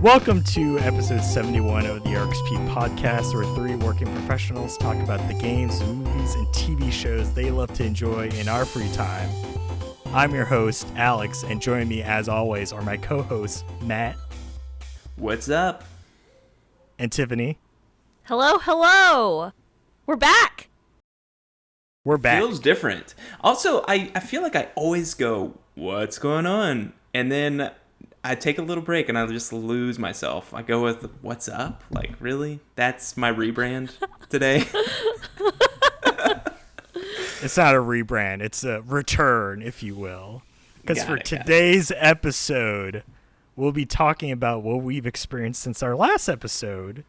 Welcome to episode 71 of the RXP Podcast, where three working professionals talk about the games, movies, and TV shows they love to enjoy in our free time. I'm your host, Alex, and joining me as always are my co-hosts, Matt. What's up? And Tiffany. Hello. We're back. We're back. Feels different. Also, I feel like I always go, what's going on? And then I take a little break and I just lose myself. I go with, what's up? Like, really? That's my rebrand today? It's not a rebrand. It's a return, if you will. Because for today's episode, we'll be talking about what we've experienced since our last episode.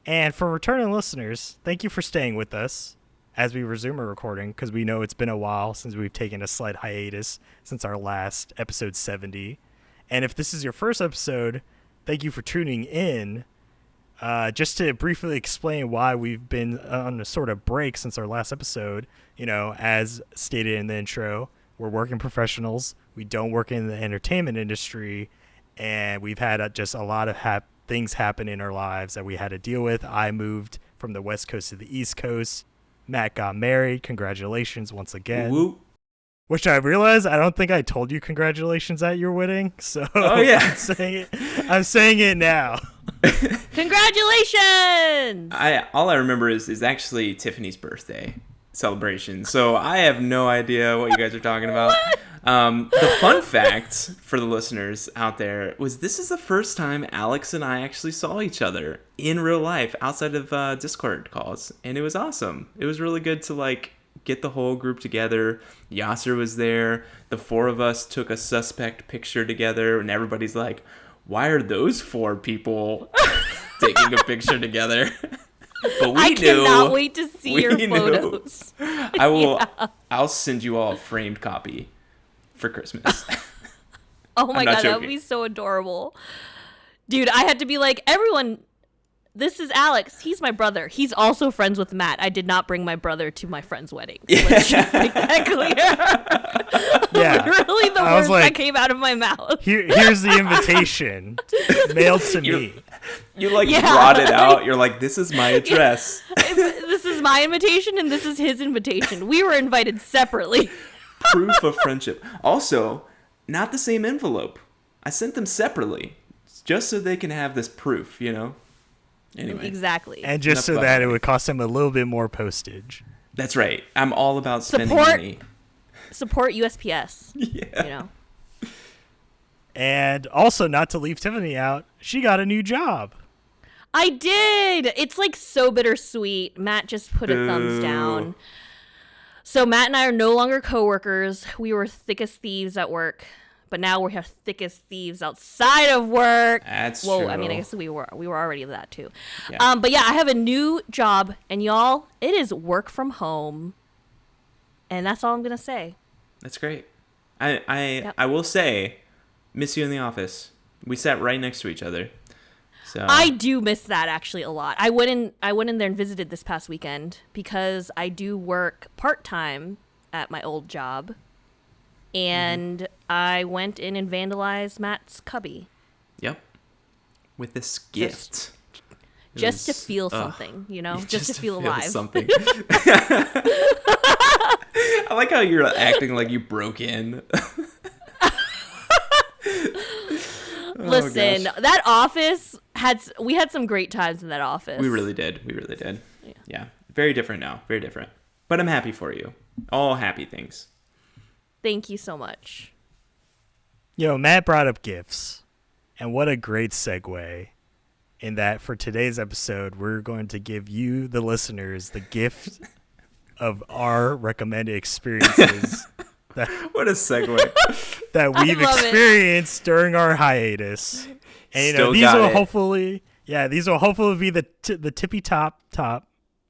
And for returning listeners, thank you for staying with us as we resume our recording, because we know it's been a while since we've taken a slight hiatus since our last episode 70. And if this is your first episode, thank you for tuning in. Just to briefly explain why we've been on a sort of break since our last episode, as stated in the intro, we're working professionals. We don't work in the entertainment industry, and we've had just a lot of things happen in our lives that we had to deal with. I moved from the West Coast to the East Coast. Matt got married. Congratulations once again. Woo. Which I realized I don't think I told you congratulations at your wedding. So oh, yeah. I'm saying it now. Congratulations! All I remember is actually Tiffany's birthday celebration. So I have no idea what you guys are talking about. The fun fact for the listeners out there was this is the first time Alex and I actually saw each other in real life outside of Discord calls. And it was awesome. It was really good to get the whole group together. Yasser was there. The four of us took a suspect picture together, and everybody's like, why are those four people taking a picture together? But I cannot wait to see your photos. I'll send you all a framed copy for Christmas. Oh my god, that would be so adorable. Dude, I had to be like, everyone, this is Alex. He's my brother. He's also friends with Matt. I did not bring my brother to my friend's wedding. Let's just make that clear. Yeah. Literally the words that came out of my mouth. Here's the invitation mailed to me. You brought it out. You're like, this is my address. This is my invitation and this is his invitation. We were invited separately. Proof of friendship. Also, not the same envelope. I sent them separately just so they can have this proof, Anyway. Exactly. And just so that it would cost them a little bit more postage. That's right. I'm all about spending money. Support USPS. Yeah. And also, not to leave Tiffany out, she got a new job. I did. It's so bittersweet. Matt just put a thumbs down. So Matt and I are no longer coworkers. We were thick as thieves at work. But now we are thick as thieves outside of work. That's true. I mean, I guess we were already that too. Yeah. But yeah, I have a new job, and y'all, it is work from home, and that's all I'm gonna say. That's great. I will say, miss you in the office. We sat right next to each other. So I do miss that actually a lot. I went in there and visited this past weekend because I do work part-time at my old job. And I went in and vandalized Matt's cubby. Yep. With this gift. Just to feel something, Just to feel alive. Something. I like how you're acting like you broke in. Listen, that office we had some great times in that office. We really did. Yeah. Very different now. Very different. But I'm happy for you. All happy things. Thank you so much. Matt brought up gifts. And what a great segue in that for today's episode, we're going to give you, the listeners, the gift of our recommended experiences. What a segue. That we've experienced during our hiatus. And these will hopefully be the tippy top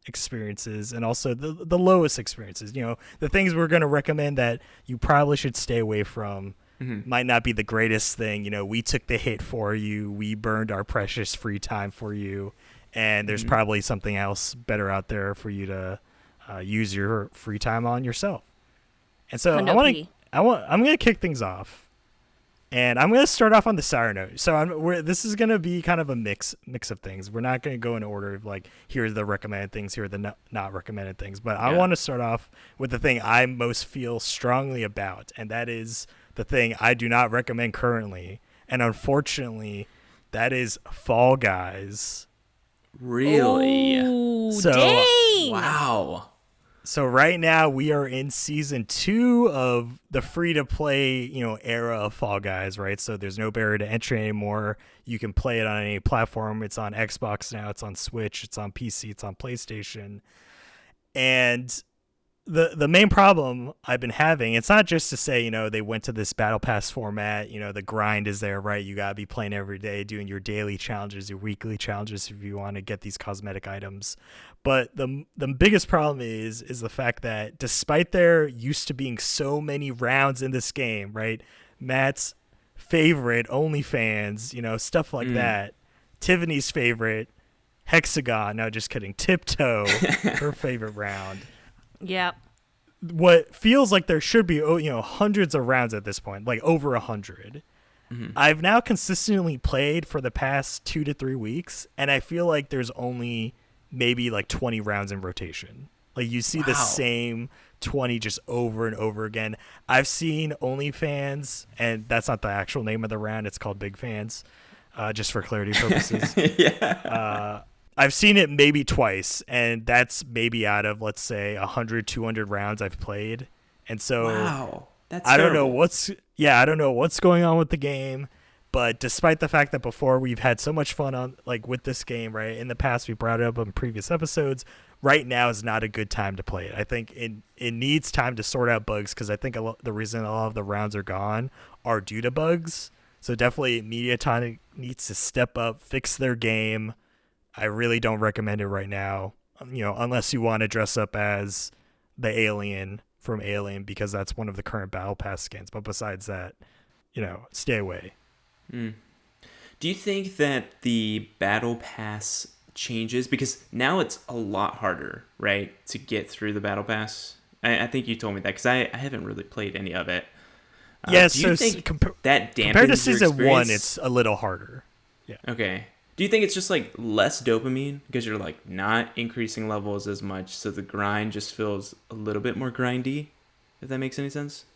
experiences, and also the lowest experiences. The things we're going to recommend that you probably should stay away from. Might not be the greatest thing. We took the hit for you. We burned our precious free time for you. And there's probably something else better out there for you to use your free time on yourself. And so I'm going to kick things off And I'm going to start off on the sour note. So this is going to be kind of a mix of things. We're not going to go in order of like, here are the recommended things, here are the not recommended things. But I want to start off with the thing I most feel strongly about, and that is the thing I do not recommend currently. And unfortunately, that is Fall Guys. Really? Oh, So, dang! Wow. So right now we are in season 2 of the free-to-play, era of Fall Guys, right? So there's no barrier to entry anymore. You can play it on any platform. It's on Xbox now. It's on Switch. It's on PC. It's on PlayStation. And the main problem I've been having, it's not just to say, they went to this battle pass format, the grind is there, right? You got to be playing every day, doing your daily challenges, your weekly challenges if you want to get these cosmetic items. But the biggest problem is the fact that despite there used to being so many rounds in this game, right? Matt's favorite OnlyFans, stuff like that. Tiffany's favorite Hexagon, no, just kidding, Tiptoe, her favorite round. Yeah. What feels like there should be, hundreds of rounds at this point, like over 100. Mm-hmm. I've now consistently played for the past 2 to 3 weeks, and I feel like there's only maybe like 20 rounds in rotation. Like you see the same 20 just over and over again. I've seen OnlyFans, and that's not the actual name of the round. It's called Big Fans, just for clarity purposes. I've seen it maybe twice, and that's maybe out of, let's say, 100, 200 rounds I've played. And so that's I don't know what's going on with the game, but despite the fact that before we've had so much fun with this game, right? In the past, we brought it up on previous episodes. Right now is not a good time to play it. I think it needs time to sort out bugs, because I think the reason a lot of the rounds are gone are due to bugs. So definitely Mediatonic needs to step up, fix their game. I really don't recommend it right now, unless you want to dress up as the alien from Alien, because that's one of the current Battle Pass skins. But besides that, stay away. Do you think that the Battle Pass changes? Because now it's a lot harder, right, to get through the Battle Pass. I think you told me that, because I haven't really played any of it. Yes, do you think that dampens compared to season your 1, it's a little harder. Yeah. Okay. Do you think it's just like less dopamine because you're like not increasing levels as much, so the grind just feels a little bit more grindy, if that makes any sense?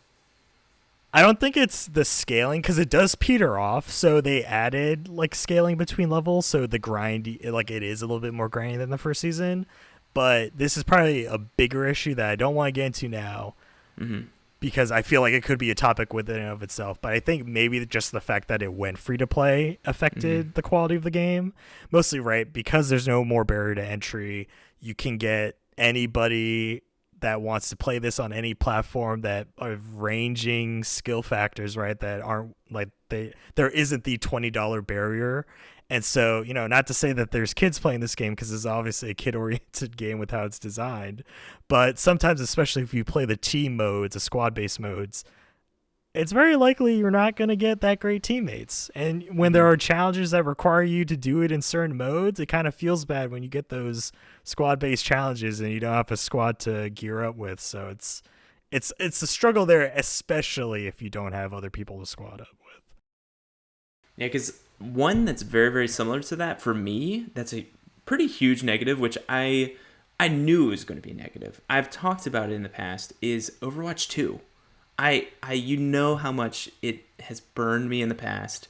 I don't think it's the scaling, because it does peter off. So they added like scaling between levels, so the grind, like it is a little bit more grindy than the first season. But this is probably a bigger issue that I don't want to get into now. Mm-hmm. Because I feel like it could be a topic within and of itself. But I think maybe just the fact that it went free to play affected the quality of the game. Mostly, right, because there's no more barrier to entry. You can get anybody that wants to play this on any platform that are ranging skill factors, right, that aren't like there isn't the $20 barrier. And so, not to say that there's kids playing this game, because it's obviously a kid-oriented game with how it's designed. But sometimes, especially if you play the team modes, the squad-based modes, it's very likely you're not going to get that great teammates. And when there are challenges that require you to do it in certain modes, it kind of feels bad when you get those squad-based challenges and you don't have a squad to gear up with. So it's a struggle there, especially if you don't have other people to squad up with. Yeah, because one that's very, very similar to that, for me, that's a pretty huge negative, which I knew was going to be a negative. I've talked about it in the past, is Overwatch 2. You know how much it has burned me in the past.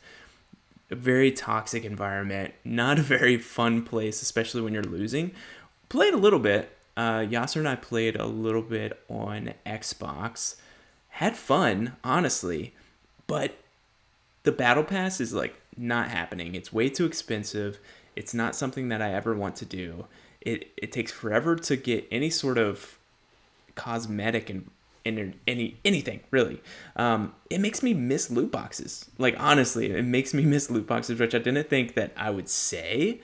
A very toxic environment, not a very fun place, especially when you're losing. Played a little bit. Yasser and I played a little bit on Xbox. Had fun, honestly, but the Battle Pass is like not happening. It's way too expensive. It's not something that I ever want to do. It takes forever to get any sort of cosmetic and anything really. It makes me miss loot boxes. Like honestly, it makes me miss loot boxes, which I didn't think that I would say.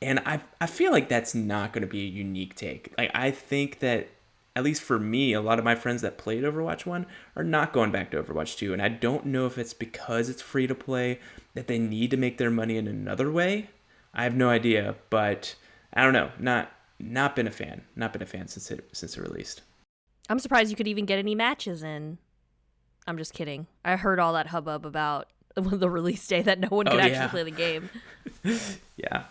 And I feel like that's not going to be a unique take. Like I think that, at least for me, a lot of my friends that played Overwatch 1 are not going back to Overwatch 2. And I don't know if it's because it's free to play that they need to make their money in another way. I have no idea, but I don't know. Not been a fan. Not been a fan since it released. I'm surprised you could even get any matches in. I'm just kidding. I heard all that hubbub about the release day that no one could actually play the game. Yeah.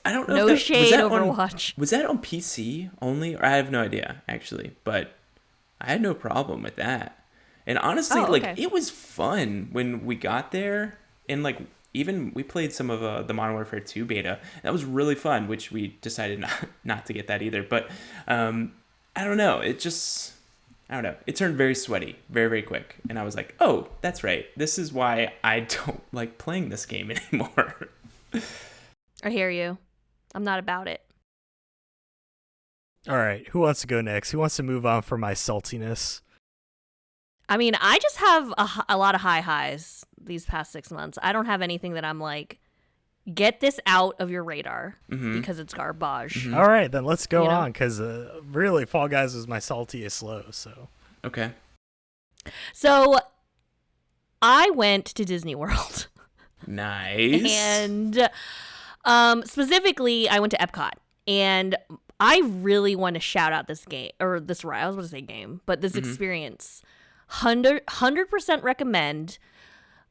I don't know. No shade, Overwatch. Was that on PC only? Or I have no idea, actually. But I had no problem with that. And honestly, it was fun when we got there. And, like, even we played some of the Modern Warfare 2 beta. That was really fun, which we decided not to get that either. But I don't know. I don't know. It turned very sweaty very, very quick. And I was like, oh, that's right. This is why I don't like playing this game anymore. I hear you. I'm not about it. All right. Who wants to go next? Who wants to move on from my saltiness? I mean, I just have a lot of highs these past 6 months. I don't have anything that I'm like, get this out of your radar because it's garbage. All right, then let's go on because really, Fall Guys was my saltiest low. So okay. So I went to Disney World. Nice. And specifically, I went to Epcot. And I really want to shout out this game, or this ride. I was going to say game, but this experience. 100% recommend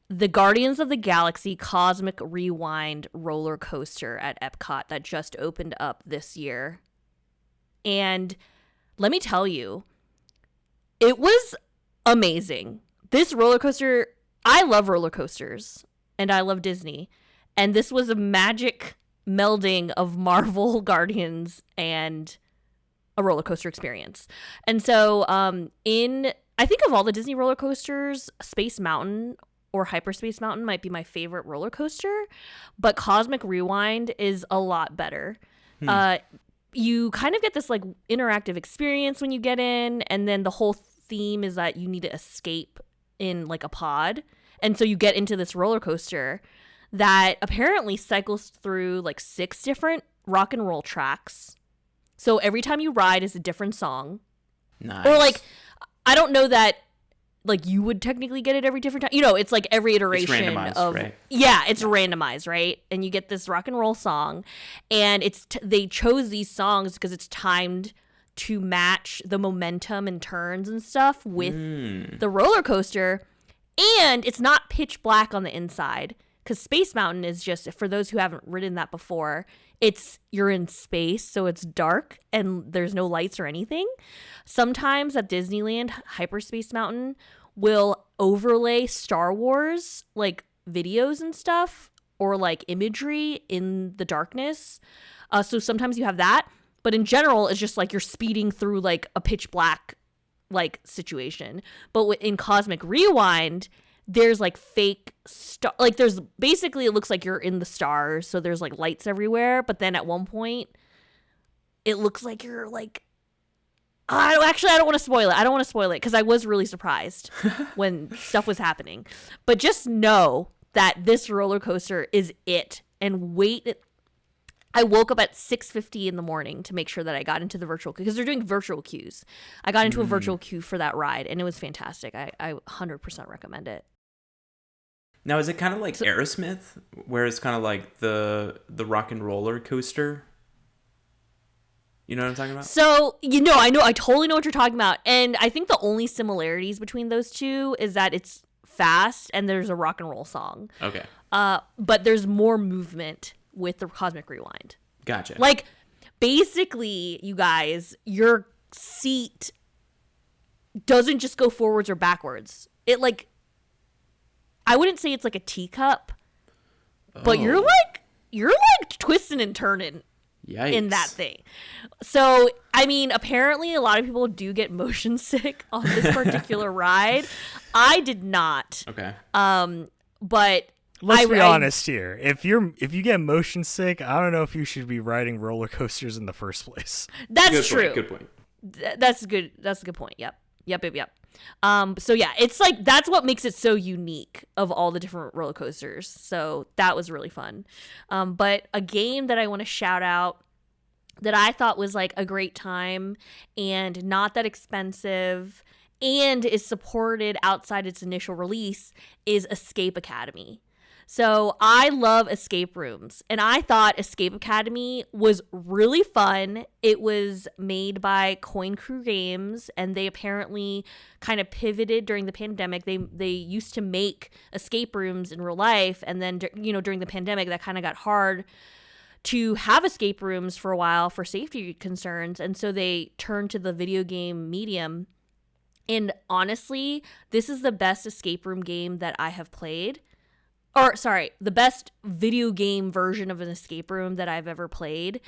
the Guardians of the Galaxy Cosmic Rewind roller coaster at Epcot that just opened up this year. And let me tell you, it was amazing. This roller coaster, I love roller coasters and I love Disney. And this was a magic melding of Marvel Guardians and a roller coaster experience. And so I think of all the Disney roller coasters, Space Mountain or Hyperspace Mountain might be my favorite roller coaster, but Cosmic Rewind is a lot better. You kind of get this like interactive experience when you get in, and then the whole theme is that you need to escape in like a pod. And so you get into this roller coaster that apparently cycles through like 6 different rock and roll tracks. So every time you ride is a different song. Nice. Or like, I don't know that like you would technically get it every different time. You know, it's like every iteration it's randomized, of right? Yeah, it's randomized, right? And you get this rock and roll song, and they chose these songs because it's timed to match the momentum and turns and stuff with the roller coaster, and it's not pitch black on the inside because Space Mountain is just, for those who haven't ridden that before, you're in space, so it's dark and there's no lights or anything. Sometimes at Disneyland, Hyperspace Mountain will overlay Star Wars like videos and stuff or like imagery in the darkness. So sometimes you have that, but in general, it's just like you're speeding through like a pitch black like situation. But in Cosmic Rewind, there's like fake like there's basically, it looks like you're in the stars, so there's like lights everywhere, but then at one point it looks like you're like, I don't want to spoil it because I was really surprised when stuff was happening. But just know that this roller coaster is it. And I woke up at 6:50 in the morning to make sure that I got into the virtual, because they're doing virtual queues. I got into a virtual queue for that ride, and it was fantastic. I 100% recommend it. Now, is it kind of like Aerosmith, where it's kind of like the rock and roller coaster? You know what I'm talking about? So, I totally know what you're talking about. And I think the only similarities between those two is that it's fast and there's a rock and roll song. Okay. But there's more movement with the Cosmic Rewind. Gotcha. Like, basically, you guys, your seat doesn't just go forwards or backwards. It like, I wouldn't say it's like a teacup, but you're like twisting and turning. Yikes. In that thing. So, I mean, apparently a lot of people do get motion sick on this particular ride. I did not. Okay. But let's be honest here. If you get motion sick, I don't know if you should be riding roller coasters in the first place. That's true. Good point. That's good. That's a good point. Yep. So yeah, it's like, that's what makes it so unique of all the different roller coasters. So that was really fun. But a game that I want to shout out that I thought was like a great time and not that expensive and is supported outside its initial release is Escape Academy. So I love escape rooms, and I thought Escape Academy was really fun. It was made by Coin Crew Games, and they apparently kind of pivoted during the pandemic. They used to make escape rooms in real life, and then during the pandemic, that kind of got hard to have escape rooms for a while for safety concerns, and so they turned to the video game medium. And honestly, this is the best escape room game that I have played. Or, sorry, the best video game version of an escape room that I've ever played.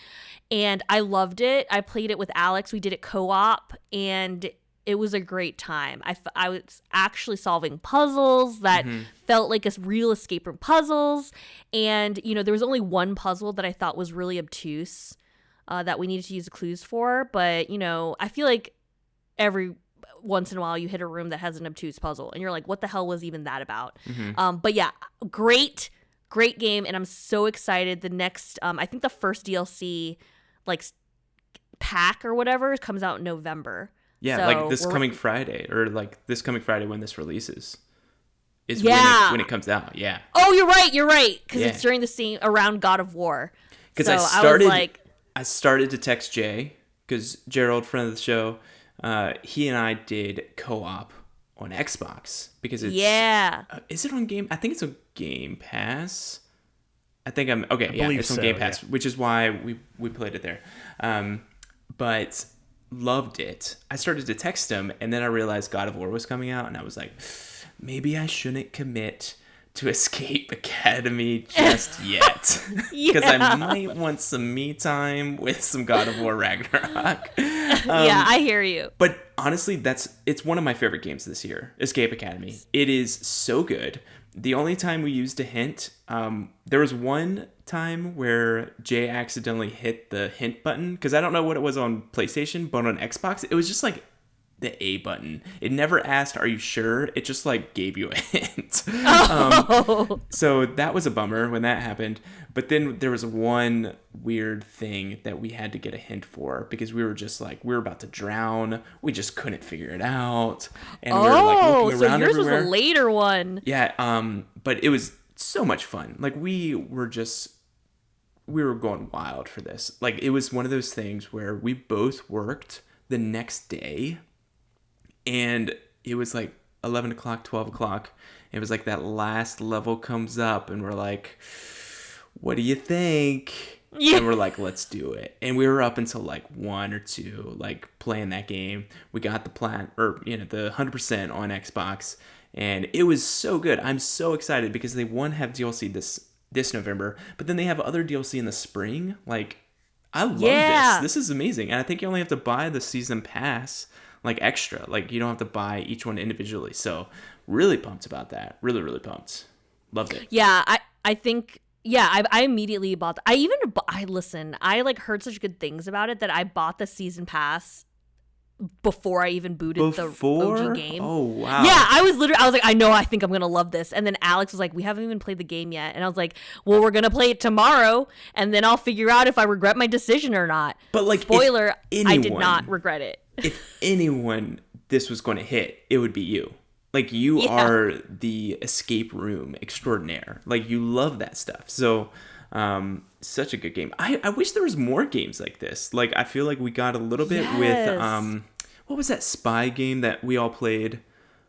And I loved it. I played it with Alex. We did it co-op, and it was a great time. I was actually solving puzzles that felt like real escape room puzzles. And, there was only one puzzle that I thought was really obtuse that we needed to use the clues for. But, I feel like every once in a while you hit a room that has an obtuse puzzle and you're like, what the hell was even that about? But yeah, great game, and I'm so excited. The next I think the first DLC pack or whatever comes out in November. Yeah, so this coming Friday, or this coming Friday when this releases is when it comes out. Yeah. Oh, you're right because it's during the scene around God of War. Because I started to text Jay, because Gerald, friend of the show, he and I did co-op on Xbox because it's is it on Game? I think it's on Game Pass. It's on Game Pass, which is why we played it there. But loved it. I started to text him, and then I realized God of War was coming out, and I was like, maybe I shouldn't commit to Escape Academy just yet, because I might want some me time with some God of War Ragnarok. I hear you. But honestly, it's one of my favorite games this year, Escape Academy. It is so good. The only time we used a hint, there was one time where Jay accidentally hit the hint button, because I don't know what it was on PlayStation, but on Xbox, it was just the A button. It never asked, are you sure? It just gave you a hint. So that was a bummer when that happened. But then there was one weird thing that we had to get a hint for, because we were just we were about to drown. We just couldn't figure it out. And we were looking around yours everywhere. Was a later one. Yeah. But it was so much fun. We were going wild for this. It was one of those things where we both worked the next day. And it was 11 o'clock, 12 o'clock. It was that last level comes up, and we're like, what do you think? Yeah. And we're like, let's do it. And we were up until 1 or 2, playing that game. We got the the 100% on Xbox, and it was so good. I'm so excited because they have DLC this November, but then they have other DLC in the spring. I love this. This is amazing. And I think you only have to buy the season pass extra. You don't have to buy each one individually. So really pumped about that. Really, really pumped. Loved it. Yeah, I think I immediately bought I heard such good things about it that I bought the season pass before I even booted the OG game. Oh wow. Yeah, I was I think I'm gonna love this. And then Alex was like, we haven't even played the game yet. And I was like, well, we're gonna play it tomorrow, and then I'll figure out if I regret my decision or not. But spoiler, I did not regret it. If anyone this was going to hit, it would be you. You are the escape room extraordinaire. You love that stuff. So such a good game. I wish there was more games like this. I feel we got a little bit with what was that spy game that we all played?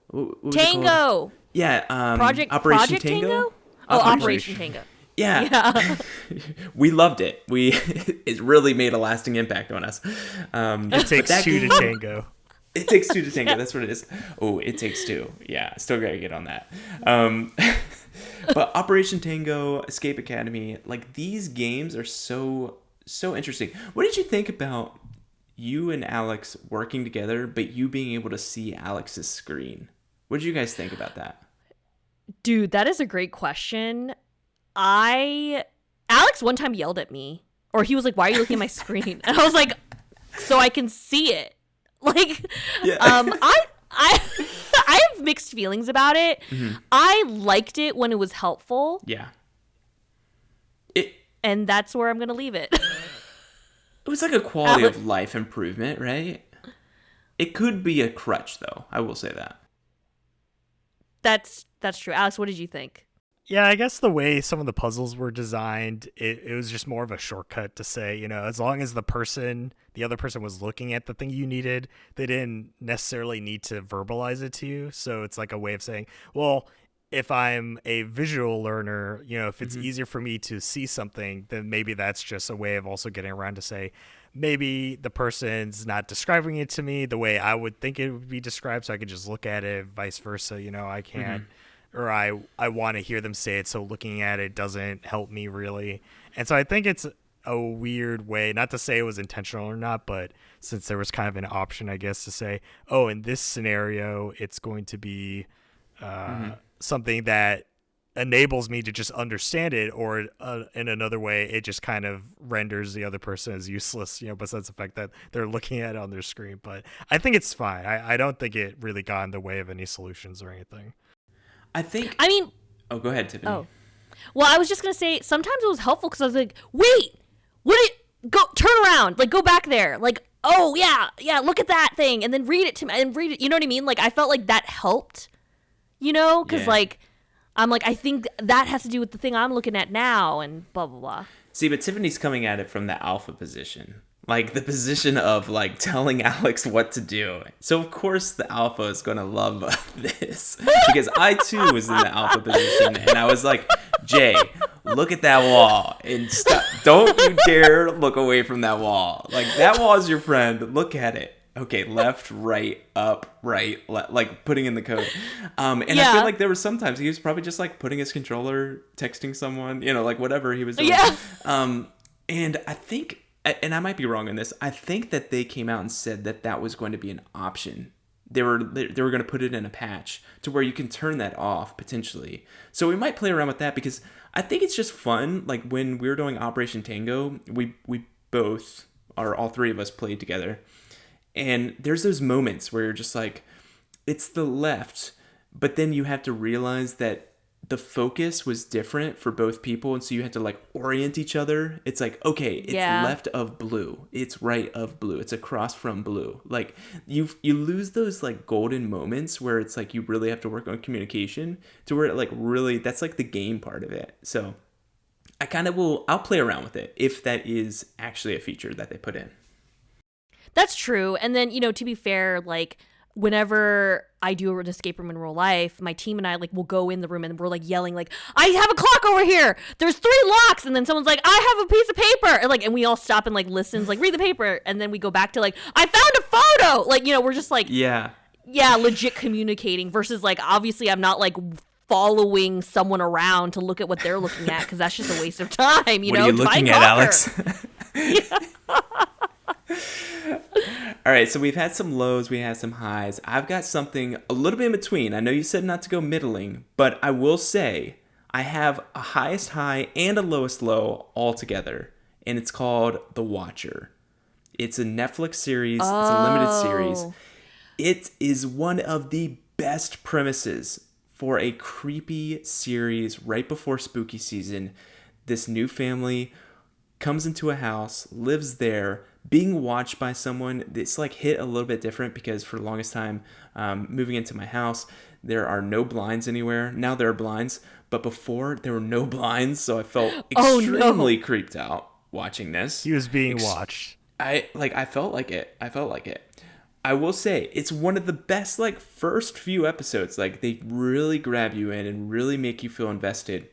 What was Tango. Yeah, Operation Tango? Operation Tango. Yeah. We loved it. It really made a lasting impact on us. It takes two to tango. It takes two to tango. That's what it is. Oh, it takes two. Yeah, still gotta get on that. But Operation Tango, Escape Academy, these games are so interesting. What did you think about you and Alex working together, but you being able to see Alex's screen? What did you guys think about that? Dude, that is a great question. Alex one time yelled at me, or he was like, why are you looking at my screen? And I was like, so I can see it. I have mixed feelings about it. Mm-hmm. I liked it when it was helpful. Yeah. And that's where I'm going to leave it. It was a quality of life improvement, right? It could be a crutch, though. I will say that. That's true. Alex, what did you think? Yeah, I guess the way some of the puzzles were designed, it was just more of a shortcut to say, as long as the other person was looking at the thing you needed, they didn't necessarily need to verbalize it to you. So it's like a way of saying, well, if I'm a visual learner, if it's easier for me to see something, then maybe that's just a way of also getting around to say, maybe the person's not describing it to me the way I would think it would be described, so I could just look at it, vice versa. I can't. Or I want to hear them say it, so looking at it doesn't help me really. And so I think it's a weird way, not to say it was intentional or not, but since there was kind of an option, I guess, to say, oh, in this scenario, it's going to be something that enables me to just understand it, or in another way, it just kind of renders the other person as useless, besides the fact that they're looking at it on their screen. But I think it's fine. I don't think it really got in the way of any solutions or anything. Oh, go ahead, Tiffany. Oh. Well, I was just going to say, sometimes it was helpful because I was like, wait, turn around, like, go back there. Like, oh, yeah, look at that thing. And then read it to me, and read it. You know what I mean? Like, I felt like that helped, because, like, I'm like, I think that has to do with the thing I'm looking at now, and blah, blah, blah. See, but Tiffany's coming at it from the alpha position. Like, the position of, like, telling Alex what to do. So, of course, the alpha is going to love this. Because I, too, was in the alpha position. And I was like, Jay, look at that wall. And stop. Don't you dare look away from that wall. Like, that wall is your friend. Look at it. Okay, left, right, up, right, like, putting in the code. And I feel like there were sometimes he was probably just, like, putting his controller, texting someone, like, whatever he was doing. Yeah. And I think... And I might be wrong on this. I think that they came out and said that was going to be an option. They were going to put it in a patch to where you can turn that off potentially. So we might play around with that because I think it's just fun. Like when we were doing Operation Tango, we both, or all three of us, played together. And there's those moments where you're just like, it's the left, but then you have to realize that the focus was different for both people, and so you had to like orient each other. It's like, okay, it's left of blue, it's right of blue, it's across from blue. Like you lose those like golden moments where it's like you really have to work on communication to where it like really, that's like the game part of it. So I'll play around with it if that is actually a feature that they put in. That's true. And then, to be fair, like whenever I do an escape room in real life, my team and I like will go in the room and we're like yelling like, I have a clock over here, there's 3 locks, and then someone's like, I have a piece of paper, and we all stop and like listens, like read the paper, and then we go back to like, I found a photo, like we're just like yeah legit communicating versus like obviously I'm not like following someone around to look at what they're looking at because that's just a waste of time. What are you looking at, Alex? All right, so we've had some lows, we had some highs. I've got something a little bit in between. I know you said not to go middling, but I will say I have a highest high and a lowest low all together, and it's called The Watcher. It's a Netflix series. It's a limited series. It is one of the best premises for a creepy series right before spooky season. This new family comes into a house, lives there, being watched by someone. It's like hit a little bit different because for the longest time, moving into my house, there are no blinds anywhere. Now there are blinds, but before there were no blinds, so I felt extremely creeped out watching this. He was being watched. I felt like it. I will say it's one of the best like first few episodes. Like they really grab you in and really make you feel invested.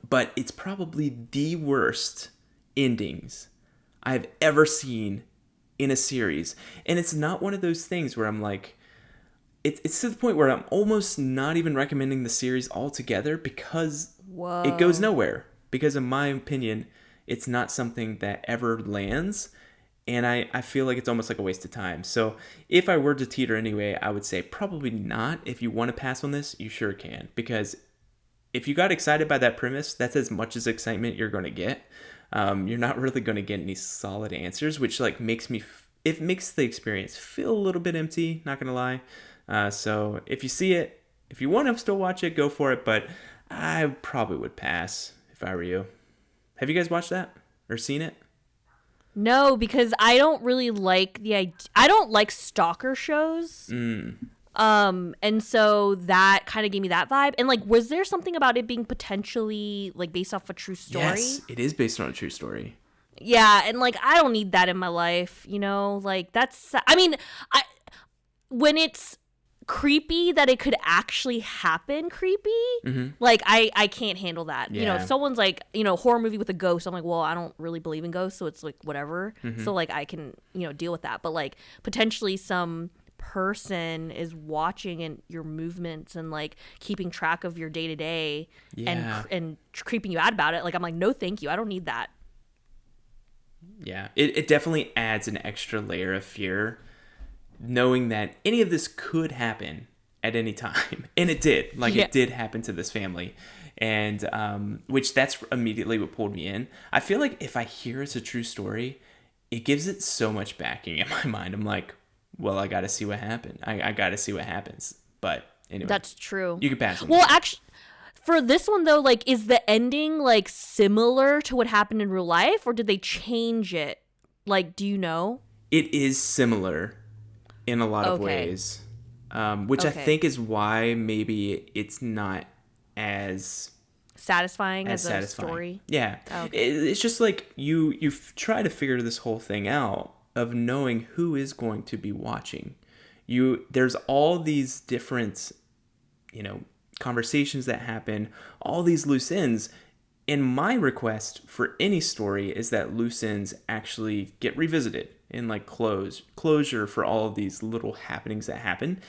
But it's probably the worst endings I've ever seen in a series. And it's not one of those things where I'm like, it's to the point where I'm almost not even recommending the series altogether because it goes nowhere. Because in my opinion, it's not something that ever lands. And I feel like it's almost like a waste of time. So if I were to teeter anyway, I would say probably not. If you want to pass on this, you sure can. Because if you got excited by that premise, that's as much as excitement you're going to get. You're not really going to get any solid answers, which like makes the experience feel a little bit empty, not going to lie. So if you see it, if you want to still watch it, go for it. But I probably would pass if I were you. Have you guys watched that or seen it? No, because I don't really like I don't like stalker shows. And so that kind of gave me that vibe. And like, was there something about it being potentially like based off a true story? Yes, it is based on a true story. Yeah, and like I don't need that in my life, you know? Like that's when it's creepy that it could actually happen creepy, like I can't handle that. Yeah. You know, if someone's like, you know, horror movie with a ghost, I'm like, well, I don't really believe in ghosts, so it's like whatever. So like I can, you know, deal with that. But like potentially some person is watching and your movements and like keeping track of your day to day and creeping you out about it. Like I'm like, no, thank you. I don't need that. Yeah, it definitely adds an extra layer of fear, knowing that any of this could happen at any time. And it did. Like, it did happen to this family. And which that's immediately what pulled me in. I feel like if I hear it's a true story, it gives it so much backing in my mind. I'm like, well, I got to see what happened. I got to see what happens. But anyway. That's true. You can pass on Well, that. actually, for this one, though, like, is the ending, like, similar to what happened in real life? Or did they change it? Like, do you know? It is similar in a lot of ways. Which I think is why maybe it's not as satisfying as a story. Yeah. It's just like you try to figure this whole thing out of knowing who is going to be watching. There's all these different, you know, conversations that happen, all these loose ends. And my request for any story is that loose ends actually get revisited and like closure for all of these little happenings that happen.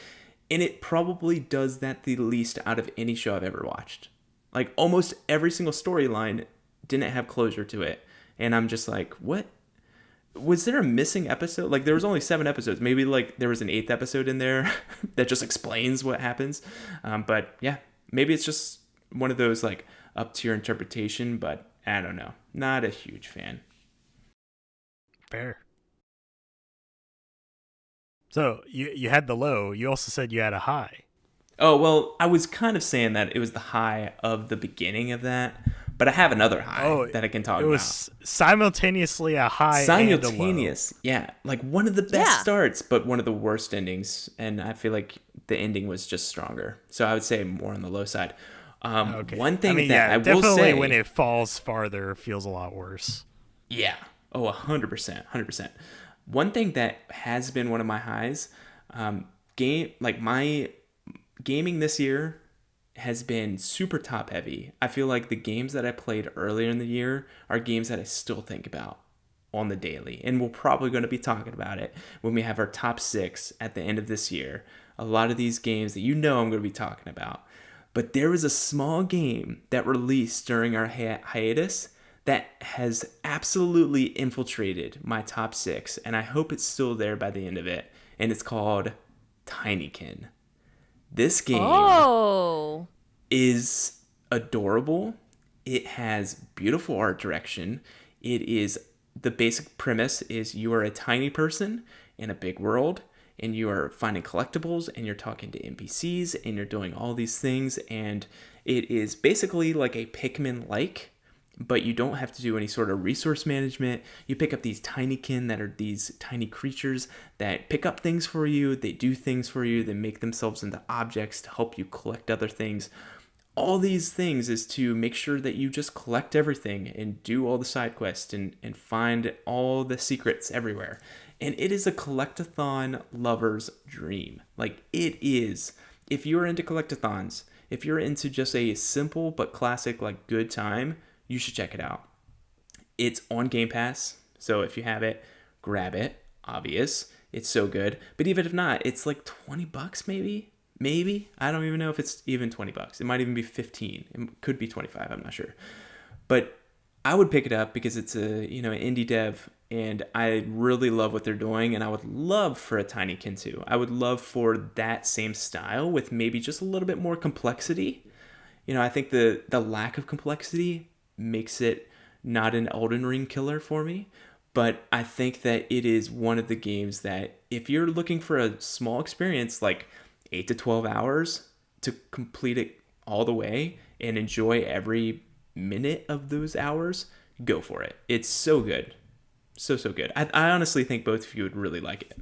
And it probably does that the least out of any show I've ever watched. Like almost every single storyline didn't have closure to it. And I'm just like, what? Was there a missing episode? Like there was only 7 episodes. Maybe like there was an 8th episode in there that just explains what happens. But yeah, maybe it's just one of those like up to your interpretation, but I don't know. Not a huge fan. Fair. So you had the low. You also said you had a high. Oh, well, I was kind of saying that it was the high of the beginning of that, but I have another high that I can talk about. It was simultaneously a high and a low. Yeah. Like one of the best starts, but one of the worst endings. And I feel like the ending was just stronger. So I would say more on the low side. One thing I will say... definitely when it falls farther, it feels a lot worse. Yeah. Oh, 100%. 100%. One thing that has been one of my highs, my gaming this year has been super top heavy. I feel like the games that I played earlier in the year are games that I still think about on the daily. And we're probably going to be talking about it when we have our top 6 at the end of this year. A lot of these games that I'm going to be talking about. But there was a small game that released during our hiatus that has absolutely infiltrated my top 6. And I hope it's still there by the end of it. And it's called Tinykin. This game is adorable. It has beautiful art direction. The basic premise is you are a tiny person in a big world, and you are finding collectibles, and you're talking to NPCs, and you're doing all these things, and it is basically like a Pikmin-like, but you don't have to do any sort of resource management. You pick up these tinykin that are these tiny creatures that pick up things for you. They do things for you. They make themselves into objects to help you collect other things. All these things is to make sure that you just collect everything and do all the side quests and find all the secrets everywhere. And it is a collectathon lover's dream. Like it is. If you're into collectathons, if you're into just a simple but classic like good time, you should check it out. It's on Game Pass, so if you have it, grab it. Obvious. It's so good. But even if not, it's like $20 maybe? Maybe? I don't even know if it's even $20. It might even be 15. It could be 25, I'm not sure. But I would pick it up because it's an indie dev, and I really love what they're doing, and I would love for a Tinykin too. I would love for that same style with maybe just a little bit more complexity. I think the lack of complexity makes it not an Elden Ring killer for me, but I think that it is one of the games that if you're looking for a small experience, like 8 to 12 hours to complete it all the way and enjoy every minute of those hours, go for it. It's so good. So good. I honestly think both of you would really like it.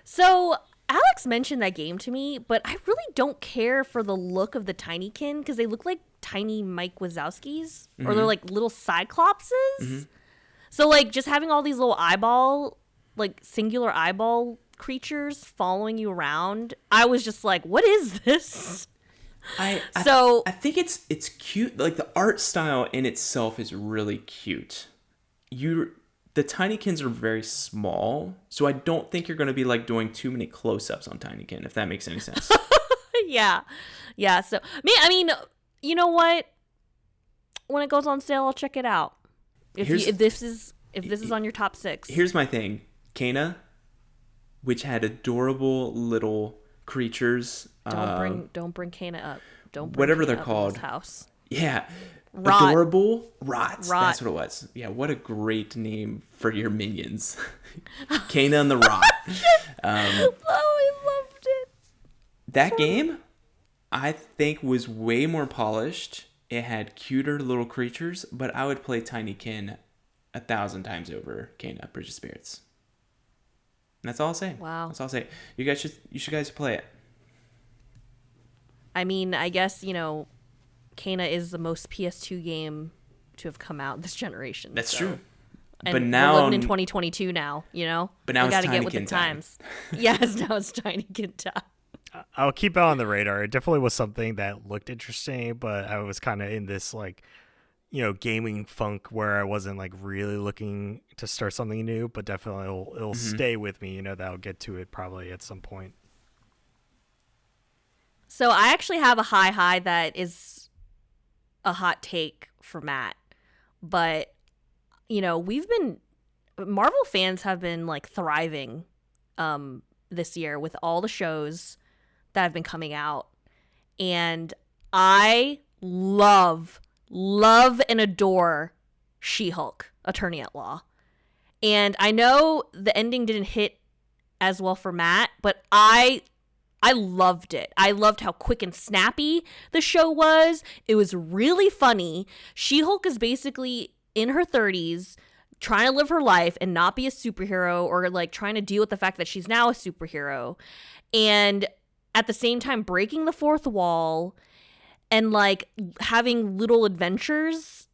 So Alex mentioned that game to me, but I really don't care for the look of the Tinykin because they look like tiny Mike Wazowskis, or they're like little Cyclopses. So like just having all these little eyeball, like singular eyeball creatures following you around, I was just like, what is this? I think it's cute. Like the art style in itself is really cute. The Tinykins are very small, so I don't think you're going to be like doing too many close-ups on Tinykin, if that makes any sense. Yeah. So I mean, you know what? When it goes on sale, I'll check it out. If this is on your top 6. Here's my thing. Kana, which had adorable little creatures. Don't bring Kana up. Don't bring whatever Kana they're up in called. this house. Yeah. Rot. Adorable rots. Rot. That's what it was. Yeah, what a great name for your minions. Kana and the Rot. I loved it. That game, I think, was way more polished. It had cuter little creatures, but I would play Tinykin 1,000 times over Kana, Bridge of Spirits. And that's all I'll say. Wow. That's all I'll say. You should guys play it. I mean, I guess, Kana is the most PS2 game to have come out this generation. That's so. true. And but now we're living in 2022 now, But now we it's gotta get with the Tinykin time. times. Yes, now it's Tinykin time. I'll keep it on the radar. It definitely was something that looked interesting, but I was kind of in this like, gaming funk where I wasn't like really looking to start something new, but definitely it'll stay with me. That I'll get to it probably at some point. So I actually have a high that is a hot take for Matt, but Marvel fans have been like thriving this year with all the shows that have been coming out, and I love and adore She-Hulk, Attorney at Law. And I know the ending didn't hit as well for Matt, but I loved it. I loved how quick and snappy the show was. It was really funny. She-Hulk is basically in her 30s trying to live her life and not be a superhero, or like trying to deal with the fact that she's now a superhero. And at the same time breaking the fourth wall and like having little adventures,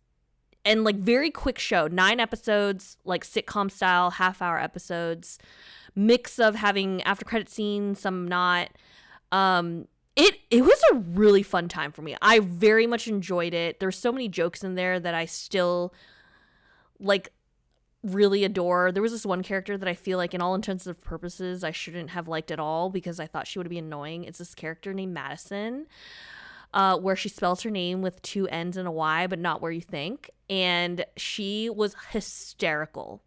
and like very quick show, 9 episodes, like sitcom style, half-hour episodes, mix of having after credit scenes, some not. It was a really fun time for me. I very much enjoyed it. There's so many jokes in there that I still like really adore. There was this one character that I feel like in all intents and purposes I shouldn't have liked at all because I thought she would be annoying. It's this character named Madison, where she spells her name with 2 N's and a Y, but not where you think. And she was hysterical.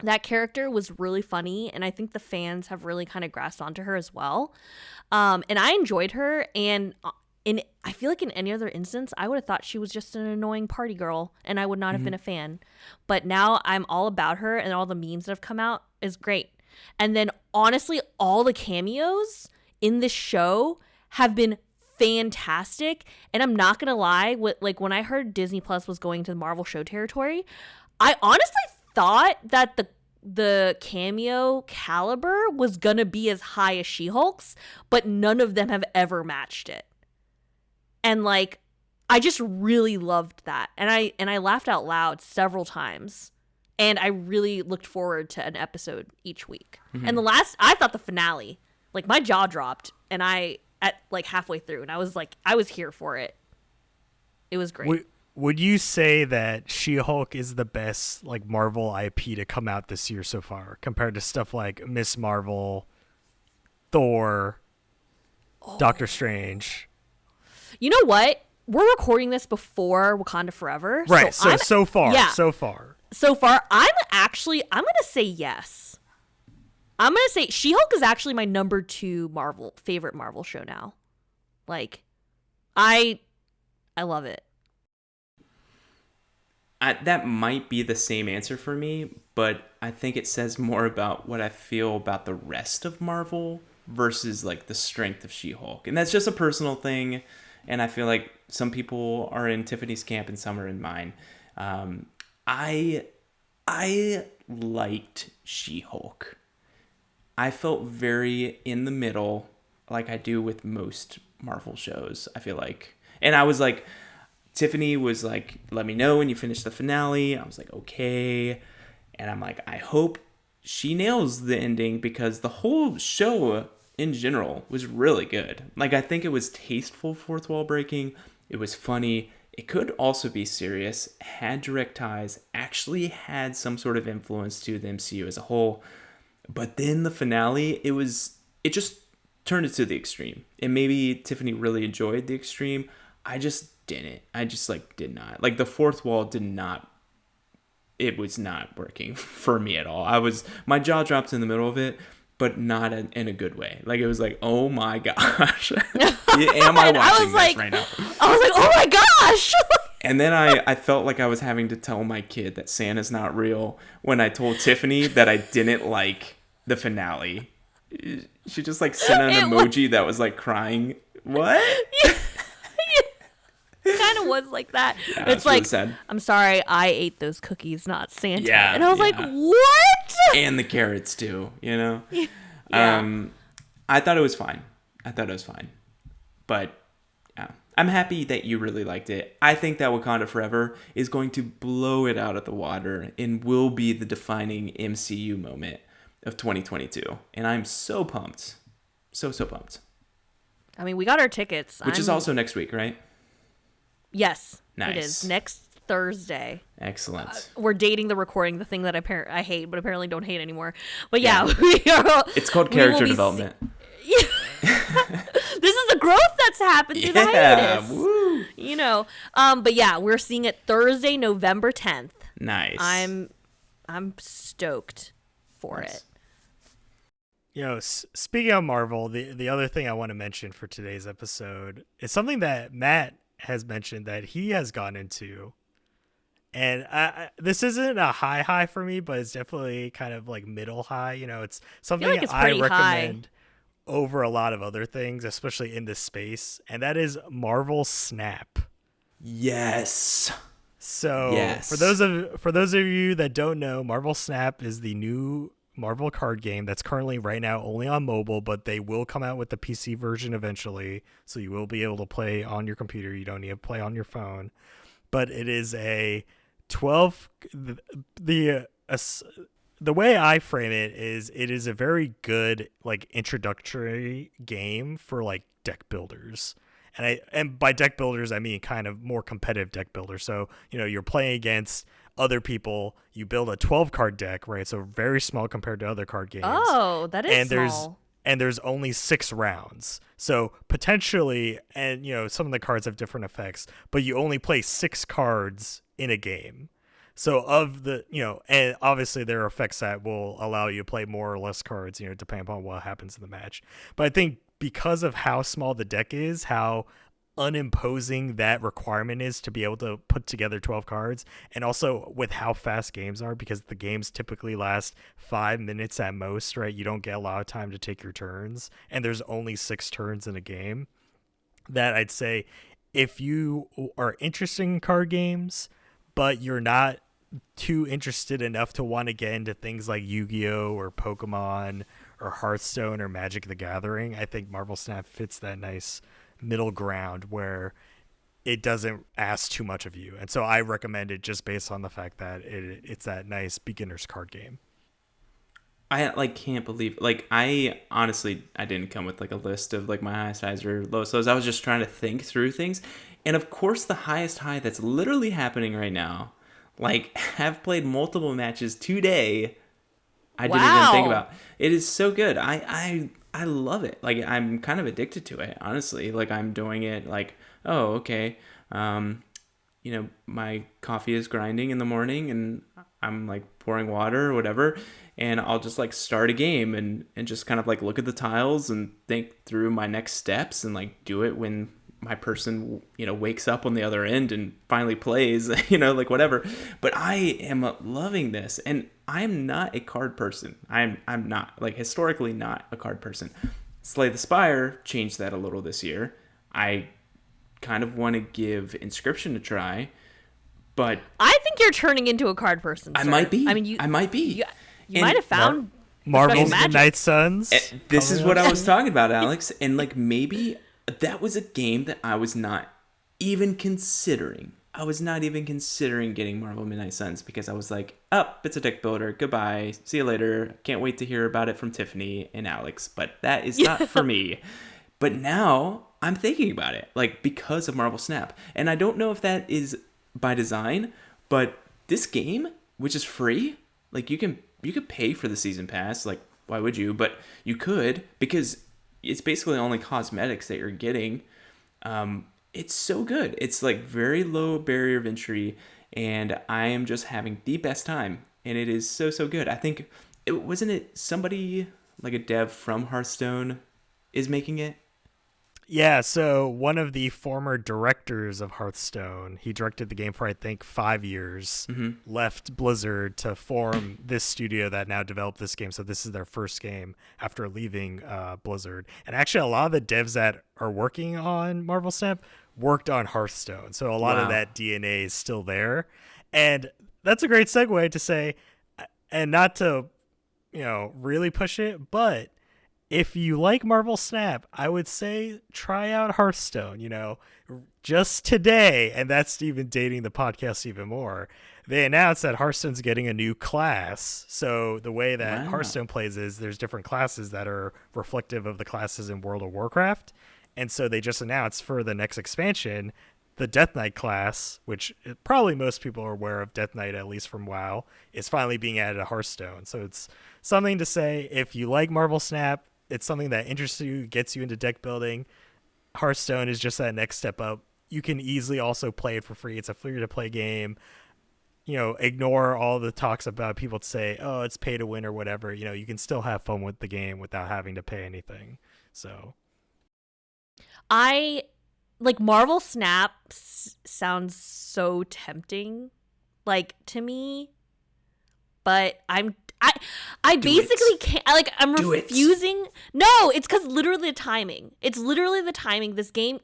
That character was really funny, and I think the fans have really kind of grasped onto her as well. And I enjoyed her, and I feel like in any other instance, I would have thought she was just an annoying party girl, and I would not have been a fan. But now I'm all about her, and all the memes that have come out is great. And then, honestly, all the cameos in this show have been fantastic. And I'm not gonna lie, when I heard Disney Plus was going to the Marvel show territory, I honestly thought that the cameo caliber was gonna be as high as She-Hulk's, but none of them have ever matched it. And like, I just really loved that, and I laughed out loud several times, and I really looked forward to an episode each week. And I thought the finale, like my jaw dropped, and at like halfway through, and I was here for it. It was great. Would you say that She-Hulk is the best like Marvel IP to come out this year so far, compared to stuff like Miss Marvel, Thor, Doctor Strange? You know what? We're recording this before Wakanda Forever. Right. So far. I'm going to say yes. I'm going to say She-Hulk is actually my number 2 favorite Marvel show now. Like, I love it. That might be the same answer for me, but I think it says more about what I feel about the rest of Marvel versus like the strength of She-Hulk. And that's just a personal thing. And I feel like some people are in Tiffany's camp and some are in mine. I liked She-Hulk. I felt very in the middle, like I do with most Marvel shows, I feel like. And I was like, Tiffany was like, let me know when you finish the finale. I was like, okay. And I'm like, I hope she nails the ending, because the whole show in general was really good. Like, I think it was tasteful fourth wall breaking. It was funny. It could also be serious, had direct ties, actually had some sort of influence to the MCU as a whole. But then the finale, it just turned it to the extreme. And maybe Tiffany really enjoyed the extreme. I just didn't. I just did not. Like, the fourth wall did not, it was not working for me at all. My jaw dropped in the middle of it, but not in a good way. Like, it was like, oh my gosh. Am I watching this right now? I was like, oh my gosh. And then I felt like I was having to tell my kid that Santa's not real when I told Tiffany that I didn't like the finale. She just sent an emoji that was crying. What? It kind of was like that. Yeah, it's like, really sad. I'm sorry, I ate those cookies, not Santa. Yeah, and I was like, what? And the carrots too, Yeah. I thought it was fine. But yeah, I'm happy that you really liked it. I think that Wakanda Forever is going to blow it out of the water and will be the defining MCU moment of 2022. And I'm so pumped. So pumped. I mean, we got our tickets. Which is also next week, right? Yes. Nice. It is. Next Thursday. Excellent. We're dating the recording, the thing that I hate, but apparently don't hate anymore. But yeah. we are, it's called character development. This is the growth that's happened through the hiatus. Woo. But yeah, we're seeing it Thursday, November 10th. Nice. I'm stoked for it. Speaking of Marvel, the other thing I want to mention for today's episode is something that Matt has mentioned that he has gone into. And this isn't a high for me, but it's definitely kind of middle high. It's something I recommend over a lot of other things, especially in this space. And that is Marvel Snap. Yes. So yes. For those of you that don't know, Marvel Snap is the new Marvel card game that's currently right now only on mobile, but they will come out with the PC version eventually, so you will be able to play on your computer. You don't need to play on your phone. But it is a 12 the way I frame it is a very good introductory game for deck builders. And by deck builders I mean kind of more competitive deck builders. So, you're playing against other people, you build a 12 card deck, right? So very small compared to other card games. Oh, that is small. And there's only 6 rounds. So potentially, and some of the cards have different effects, but you only play 6 cards in a game. So of the, and obviously there are effects that will allow you to play more or less cards, depending upon what happens in the match. But I think because of how small the deck is, how unimposing that requirement is to be able to put together 12 cards, and also with how fast games are, because the games typically last 5 minutes at most, right? You don't get a lot of time to take your turns, and there's only 6 turns in a game. That I'd say, if you are interested in card games, but you're not too interested enough to want to get into things like Yu-Gi-Oh! Or Pokemon or Hearthstone or Magic the Gathering, I think Marvel Snap fits that nice middle ground where it doesn't ask too much of you. And so I recommend it just based on the fact that it's that nice beginner's card game. I can't believe I honestly didn't come with a list of my highest highs or lowest lows. I was just trying to think through things. And of course the highest high that's literally happening right now, have played multiple matches today. I didn't even think about. It is so good. I love it. I'm kind of addicted to it, honestly. I'm doing it oh, okay. My coffee is grinding in the morning and I'm pouring water or whatever. And I'll just start a game and just kind of look at the tiles and think through my next steps and do it when my person, wakes up on the other end and finally plays, whatever. But I am loving this, and I'm not a card person. I'm not, historically not a card person. Slay the Spire changed that a little this year. I kind of want to give Inscription a try, but I think you're turning into a card person, sir. I might be. I mean, I might be. You might have found Marvel's Midnight Suns. This is what I was talking about, Alex. And like maybe that was a game that I was not even considering. I was not even considering getting Marvel Midnight Suns because I was like, it's a deck builder. Goodbye. See you later. Can't wait to hear about it from Tiffany and Alex. But that is not for me. But now I'm thinking about it, like because of Marvel Snap. And I don't know if that is by design, but this game, which is free, like you could pay for the season pass. Like, why would you? But you could, because it's basically only cosmetics that you're getting. It's so good. It's like very low barrier of entry, and I am just having the best time. And it is so, so good. I think wasn't it somebody like a dev from Hearthstone is making it? Yeah, so one of the former directors of Hearthstone, he directed the game for, I think, 5 years, left Blizzard to form this studio that now developed this game. So this is their first game after leaving Blizzard. And actually, a lot of the devs that are working on Marvel Snap worked on Hearthstone. So a lot of that DNA is still there. And that's a great segue to say, and not to, really push it, but if you like Marvel Snap, I would say try out Hearthstone, just today. And that's even dating the podcast even more. They announced that Hearthstone's getting a new class. So the way that Hearthstone plays is there's different classes that are reflective of the classes in World of Warcraft. And so they just announced for the next expansion, the Death Knight class, which probably most people are aware of Death Knight, at least from WoW, is finally being added to Hearthstone. So it's something to say, if you like Marvel Snap, it's something that interests you, gets you into deck building. Hearthstone is just that next step up. You can easily also play it for free. It's a free-to-play game. Ignore all the talks about people to say, oh, it's pay to win or whatever. You can still have fun with the game without having to pay anything. So I like Marvel Snap sounds so tempting, like to me, but I basically can't. I'm refusing. No, it's because literally the timing. It's literally the timing. This game,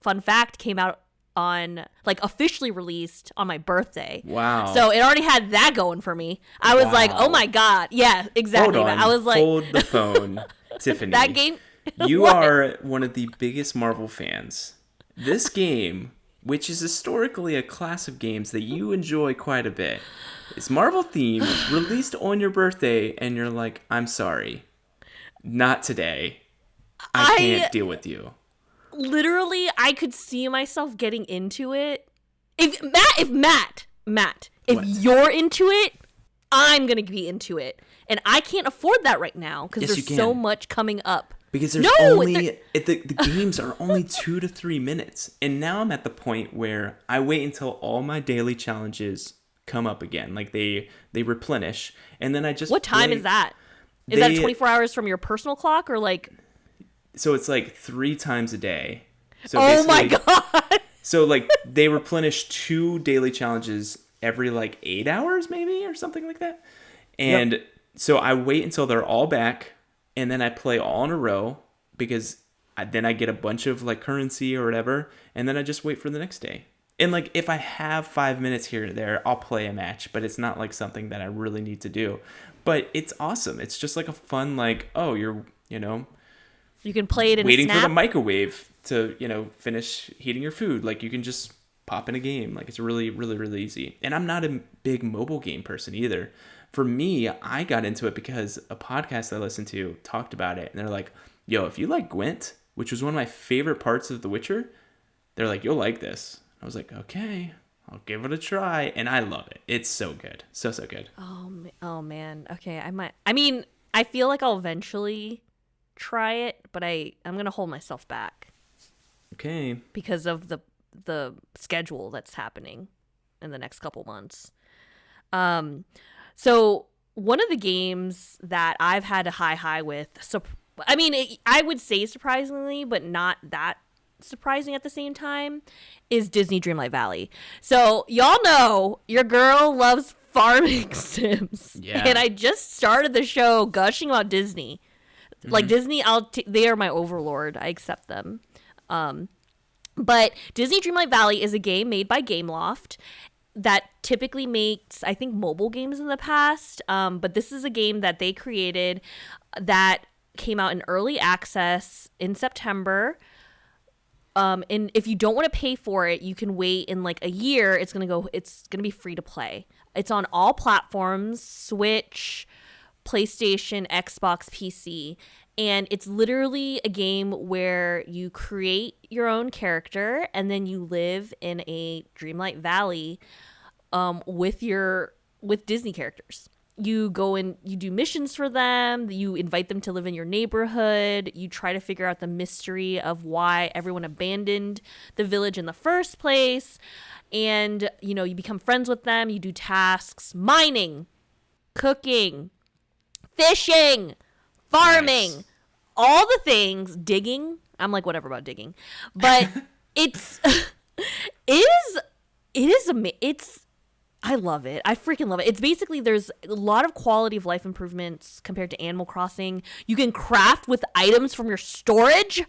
fun fact, came out on officially released on my birthday. Wow. So it already had that going for me. I was like, oh my God. Yeah, exactly. Hold on. I was like, hold the phone, Tiffany. That game. You are one of the biggest Marvel fans. This game, which is historically a class of games that you enjoy quite a bit, is Marvel themed, released on your birthday, and you're like, I'm sorry, not today. I can't deal with you. Literally, I could see myself getting into it. If Matt, if you're into it, I'm gonna be into it, and I can't afford that right now because there's so much coming up. Because there's the games are only 2 to 3 minutes. And now I'm at the point where I wait until all my daily challenges come up again. Like they replenish. And then I just What time is that? Is that 24 hours from your personal clock or like? So it's like 3 times a day. So oh my God. So like they replenish 2 daily challenges every 8 hours maybe or something like that. And so I wait until they're all back. And then I play all in a row because then I get a bunch of currency or whatever. And then I just wait for the next day. And if I have 5 minutes here or there, I'll play a match. But it's not something that I really need to do. But it's awesome. It's just a fun you're, you can play it in waiting Snap. for the microwave to, finish heating your food. You can just pop in a game. It's really, really, really easy. And I'm not a big mobile game person either. For me, I got into it because a podcast I listened to talked about it. And they're like, yo, if you like Gwent, which was one of my favorite parts of The Witcher, they're like, you'll like this. I was like, okay, I'll give it a try. And I love it. It's so good. So, so good. Oh man. Okay, I might. I mean, I feel like I'll eventually try it, but I'm going to hold myself back. Okay. Because of the schedule that's happening in the next couple months. So one of the games that I've had a high with, I would say surprisingly, but not that surprising at the same time, is Disney Dreamlight Valley. So y'all know your girl loves farming sims. Yeah. And I just started the show gushing about Disney. Disney, they are my overlord. I accept them. But Disney Dreamlight Valley is a game made by Gameloft. that typically makes, I think, mobile games in the past. But this is a game that they created that came out in early access in September. And if you don't want to pay for it, you can wait in like a year. It's gonna be free to play. It's on all platforms: Switch, PlayStation, Xbox, PC. And it's literally a game where you create your own character and then you live in a Dreamlight Valley with Disney characters. You go and you do missions for them. You invite them to live in your neighborhood. You try to figure out the mystery of why everyone abandoned the village in the first place. And, you know, you become friends with them. You do tasks, mining, cooking, fishing, farming, nice. All the things, digging. I'm like, whatever about digging. But I love it. I freaking love it. It's basically, there's a lot of quality of life improvements compared to Animal Crossing. You can craft with items from your storage.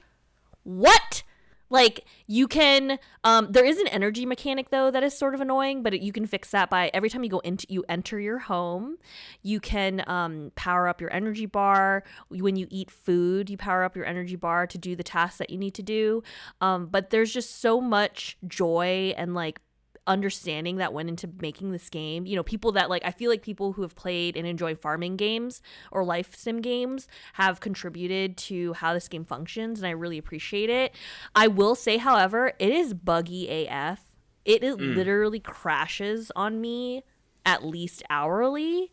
What? Like, you can, there is an energy mechanic, though, that is sort of annoying, but you can fix that by every time you enter your home, you can power up your energy bar. When you eat food, you power up your energy bar to do the tasks that you need to do. But there's just so much joy and, like, understanding that went into making this game. You know, people that, like, I feel like people who have played and enjoy farming games or life sim games have contributed to how this game functions, and I really appreciate it. I will say, however, it is buggy AF. It literally crashes on me at least hourly,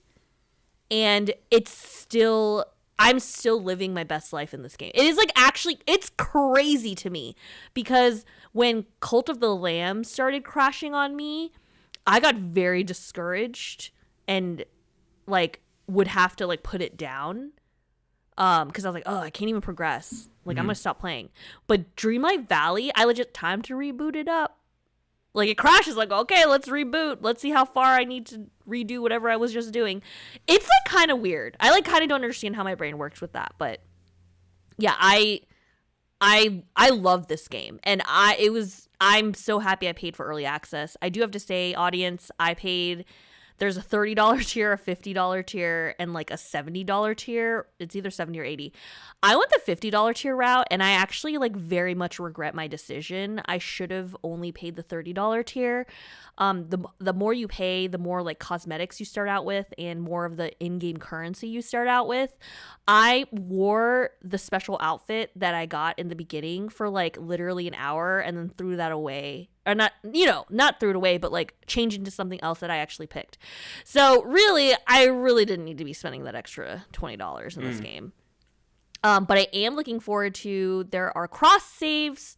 and I'm still living my best life in this game. It is, like, actually, it's crazy to me, because when Cult of the Lamb started crashing on me, I got very discouraged and, like, would have to, like, put it down. Because I was like, oh, I can't even progress. Like, I'm going to stop playing. But Dreamlight Valley, I legit time to reboot it up. Like, it crashes, like, okay, let's reboot. Let's see how far I need to redo whatever I was just doing. It's, like, kind of weird. I, like, kind of don't understand how my brain works with that. But, yeah, I love this game. And I'm so happy I paid for early access. I do have to say, audience, there's a $30 tier, a $50 tier, and like a $70 tier. It's either 70 or 80. I went the $50 tier route, and I actually, like, very much regret my decision. I should have only paid the $30 tier. The more you pay, the more, like, cosmetics you start out with and more of the in-game currency you start out with. I wore the special outfit that I got in the beginning for, like, literally an hour and then threw that away. Or not threw it away, but, like, change into something else that I actually picked. So really, I really didn't need to be spending that extra $20 in this game. But I am looking forward to, there are cloud saves,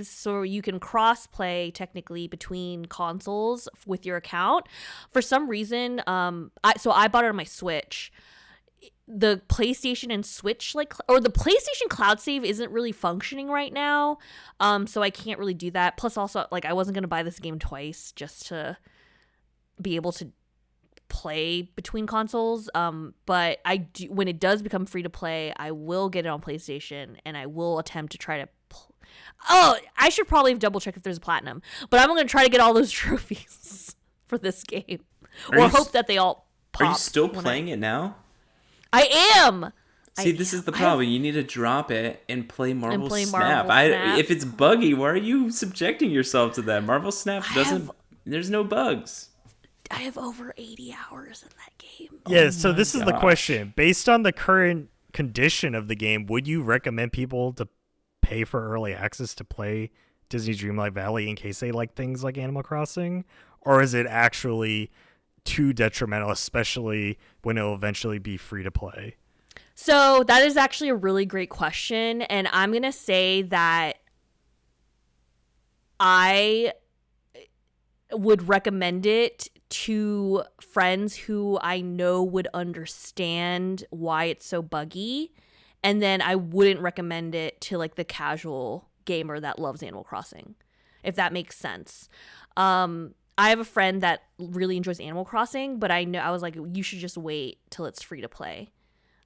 so you can cross play technically between consoles with your account. For some reason, I bought it on my Switch. The PlayStation and Switch, or the PlayStation cloud save isn't really functioning right now. So I can't really do that. Plus also, like, I wasn't going to buy this game twice just to be able to play between consoles. But when it does become free to play, I will get it on PlayStation, and I will attempt to try to I should probably double check if there's a platinum, but I'm going to try to get all those trophies for this game, or hope that they all pop. Are you still playing it now? I am. See, this is the problem. You need to drop it and play Marvel Snap. If it's buggy, why are you subjecting yourself to that? Marvel Snap there's no bugs. I have over 80 hours in that game. Yeah, so this is the question. Based on the current condition of the game, would you recommend people to pay for early access to play Disney Dreamlight Valley in case they like things like Animal Crossing? Or is it actually too detrimental, especially when it'll eventually be free to play? So that is actually a really great question, and I'm going to say that I would recommend it to friends who I know would understand why it's so buggy, and then I wouldn't recommend it to, like, the casual gamer that loves Animal Crossing, if that makes sense. I have a friend that really enjoys Animal Crossing, but I was like, you should just wait till it's free to play.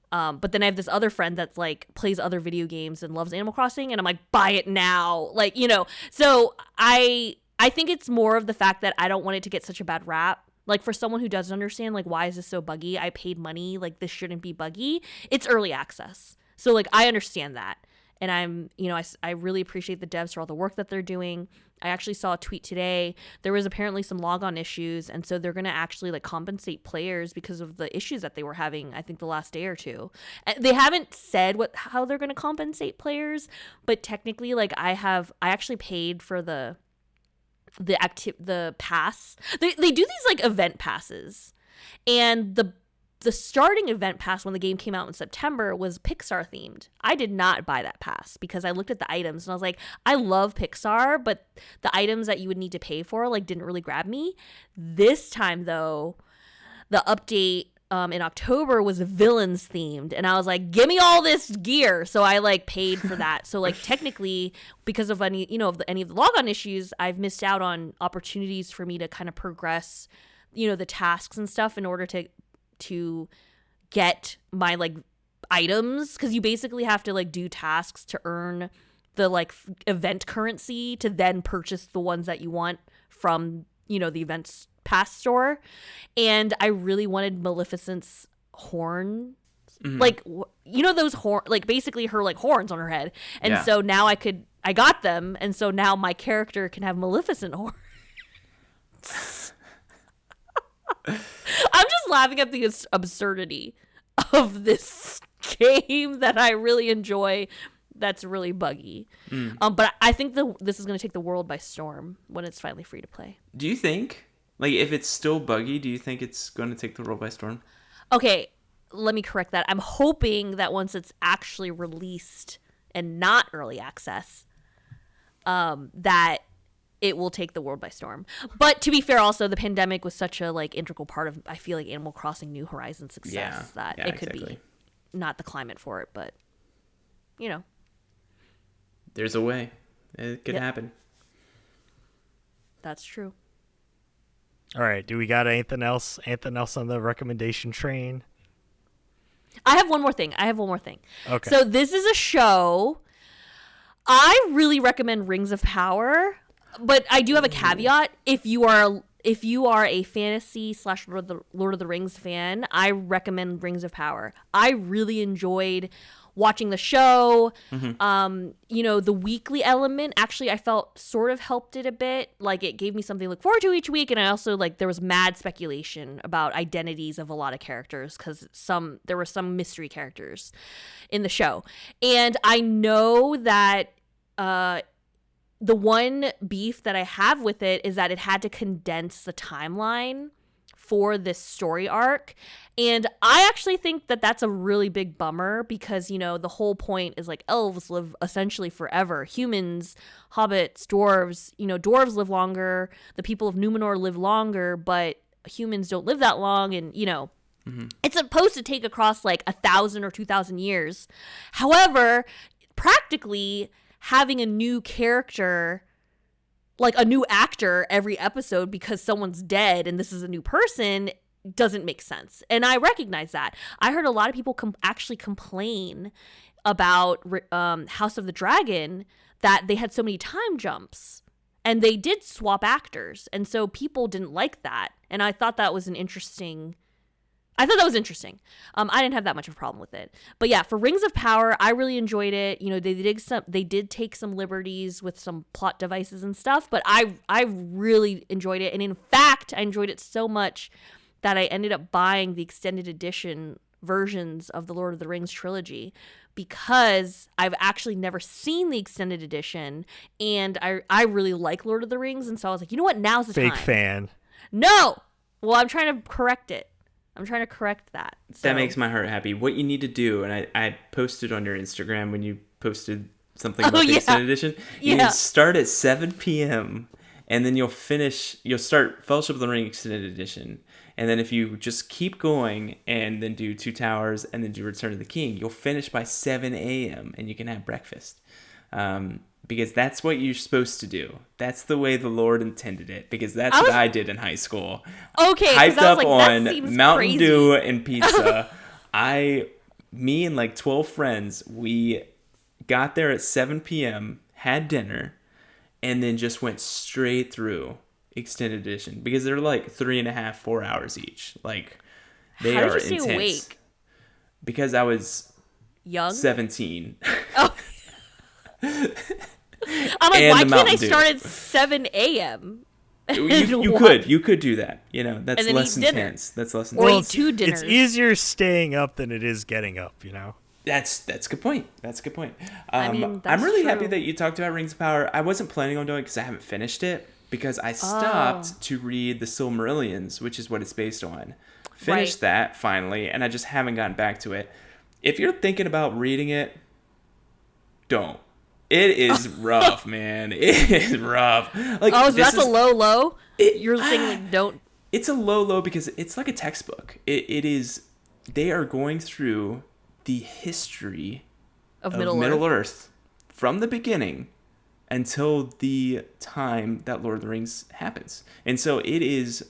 But then I have this other friend that's, like, plays other video games and loves Animal Crossing, and I'm like, buy it now. Like, you know, so I think it's more of the fact that I don't want it to get such a bad rap. Like, for someone who doesn't understand, like, why is this so buggy? I paid money. Like, this shouldn't be buggy. It's early access. So, like, I understand that. And I'm, I really appreciate the devs for all the work that they're doing. I actually saw a tweet today. There was apparently some logon issues. And so they're going to actually, like, compensate players because of the issues that they were having, I think, the last day or two. They haven't said how they're going to compensate players. But technically, like, I actually paid for the pass. They do these like event passes, and the starting event pass when the game came out in September was Pixar themed. I did not buy that pass because I looked at the items and I was like, I love Pixar, but the items that you would need to pay for like didn't really grab me. This time though, the update in October was villains themed, and I was like, give me all this gear. So I like paid for that. So like technically, because of any of the logon issues, I've missed out on opportunities for me to kind of progress, the tasks and stuff in order to get my like items, because you basically have to like do tasks to earn the like event currency to then purchase the ones that you want from the events pass store. And I really wanted Maleficent's horn, like those horn, like basically her like horns on her head. And so now I got them, and so now my character can have Maleficent horns. I'm just laughing at the absurdity of this game that I really enjoy. That's really buggy. But I think this is going to take the world by storm when it's finally free to play. Do you think, like, if it's still buggy, do you think it's going to take the world by storm? Okay, let me correct that. I'm hoping that once it's actually released and not early access, that it will take the world by storm. But to be fair, also, the pandemic was such a like integral part of, I feel like, Animal Crossing New Horizons success that it could be not the climate for it, but there's a way. It could happen. That's true. All right. Do we got anything else? Anything else on the recommendation train? I have one more thing. Okay. So this is a show. I really recommend Rings of Power, but I do have a caveat. If you are a fantasy / Lord of the Rings fan, I recommend Rings of Power. I really enjoyed watching the show. The weekly element, actually, I felt sort of helped it a bit. Like, it gave me something to look forward to each week. And I also, like, there was mad speculation about identities of a lot of characters, because there were some mystery characters in the show. And I know that the one beef that I have with it is that it had to condense the timeline for this story arc. And I actually think that that's a really big bummer, because, the whole point is like elves live essentially forever. Humans, hobbits, dwarves, dwarves live longer. The people of Numenor live longer, but humans don't live that long. And, it's supposed to take across like 1,000 or 2,000 years. However, practically having a new character, like a new actor every episode because someone's dead and this is a new person, doesn't make sense. And I recognize that. I heard a lot of people actually complain about House of the Dragon, that they had so many time jumps and they did swap actors. And so people didn't like that. And I thought that was interesting. I didn't have that much of a problem with it. But yeah, for Rings of Power, I really enjoyed it. They did take some liberties with some plot devices and stuff, but I really enjoyed it. And in fact, I enjoyed it so much that I ended up buying the extended edition versions of the Lord of the Rings trilogy, because I've actually never seen the extended edition, and I really like Lord of the Rings, and so I was like, you know what, now's the time. Fake fan. No! Well, I'm trying to correct it. I'm trying to correct that. So. That makes my heart happy. What you need to do, and I posted on your Instagram when you posted something about the extended edition, you need to start at 7 p.m., and then you'll start Fellowship of the Ring extended edition. And then if you just keep going and then do Two Towers and then do Return of the King, you'll finish by 7 a.m. and you can have breakfast. Because that's what you're supposed to do. That's the way the Lord intended it. Because that's what I did in high school. Okay. Hyped up on Mountain Dew and pizza. Me and like 12 friends, we got there at 7 p.m., had dinner, and then just went straight through extended edition because they're like 3.5, 4 hours each. Like they How are did you stay intense. awake? Because I was Young? 17. Oh. I'm like, why can't I start at 7 a.m.? You could do that. You know, that's then less eat dinner. intense. That's less Or intense. eat 2 dinners. It's easier staying up than it is getting up, you know? That's a good point. That's a good point. I mean, that's I'm really true. happy that you talked about Rings of Power. I wasn't planning on doing it because I haven't finished it because I stopped to read the Silmarillions, which is what it's based on. Finished that finally, and I just haven't gotten back to it. If you're thinking about reading it, don't. It is rough, man. It is rough. Like, so that's a low? You're saying, like, don't... It's a low because it's like a textbook. It is... They are going through the history Of Middle Earth from the beginning until the time that Lord of the Rings happens. And so it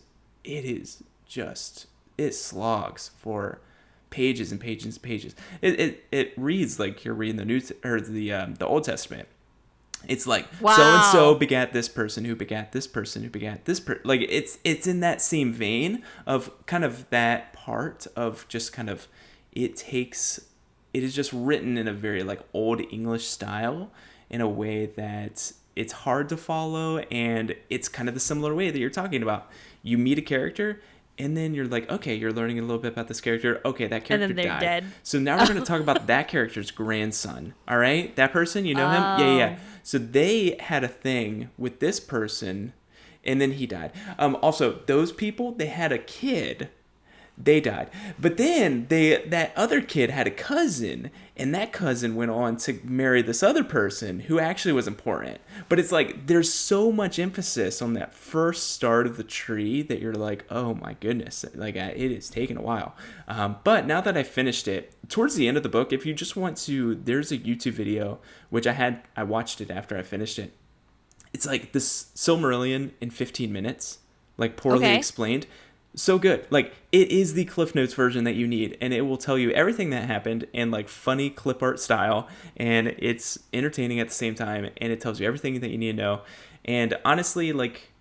slogs for pages and pages and pages. It reads like you're reading the Old Testament. It's like so and so begat this person who begat this person who begat this person. Like it's in that same vein of kind of that part of just kind of it is just written in a very like old English style in a way that it's hard to follow, and it's kind of the similar way that you're talking about. You meet a character and then you're like, okay, you're learning a little bit about this character. Okay, that character and then they're died. Dead. So now we're going to talk about that character's grandson. All right? That person, you know him? Yeah. So they had a thing with this person, and then he died. Also, those people, they had a kid. They died. But then that other kid had a cousin, and that cousin went on to marry this other person who actually was important. But it's like there's so much emphasis on that first start of the tree that you're like, oh my goodness, like it is taking a while. But now that I finished it, towards the end of the book, if you just want to, there's a YouTube video, which I watched it after I finished it. It's like this Silmarillion in 15 minutes, like poorly explained. So good. Like, it is the Cliff Notes version that you need, and it will tell you everything that happened in like funny clip art style, and it's entertaining at the same time, and it tells you everything that you need to know. And honestly, like,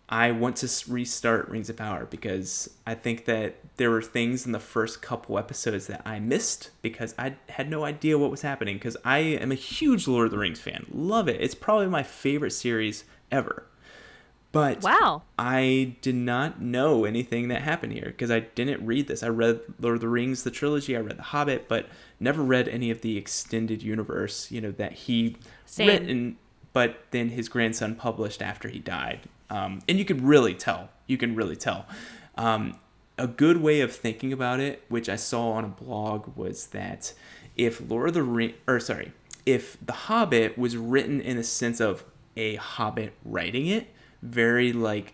I want to restart Rings of Power because I think that there were things in the first couple episodes that I missed because I had no idea what was happening, because I am a huge Lord of the Rings fan. Love it. It's probably my favorite series ever. But I did not know anything that happened here because I didn't read this. I read Lord of the Rings, the trilogy. I read The Hobbit, but never read any of the extended universe, you know, that he written, but then his grandson published after he died. And you can really tell. A good way of thinking about it, which I saw on a blog, was that if if The Hobbit was written in the sense of a hobbit writing it, very like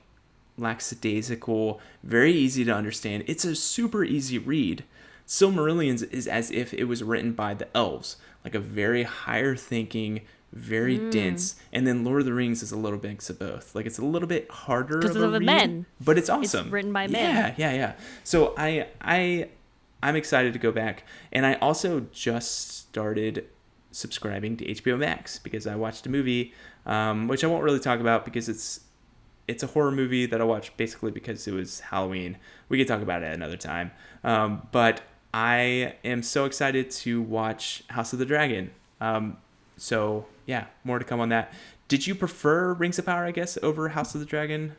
lackadaisical, very easy to understand. It's a super easy read. Silmarillions is as if it was written by the elves, like a very higher thinking, very dense. And then Lord of the Rings is a little mix of both. Like it's a little bit harder of a read, men, but it's awesome. It's written by men. Yeah. So I'm excited to go back, and I also just started subscribing to HBO Max because I watched a movie, which I won't really talk about because it's a horror movie that I watched basically because it was Halloween. We could talk about it another time. But I am so excited to watch House of the Dragon. So yeah, more to come on that. Did you prefer Rings of Power, I guess, over House of the Dragon?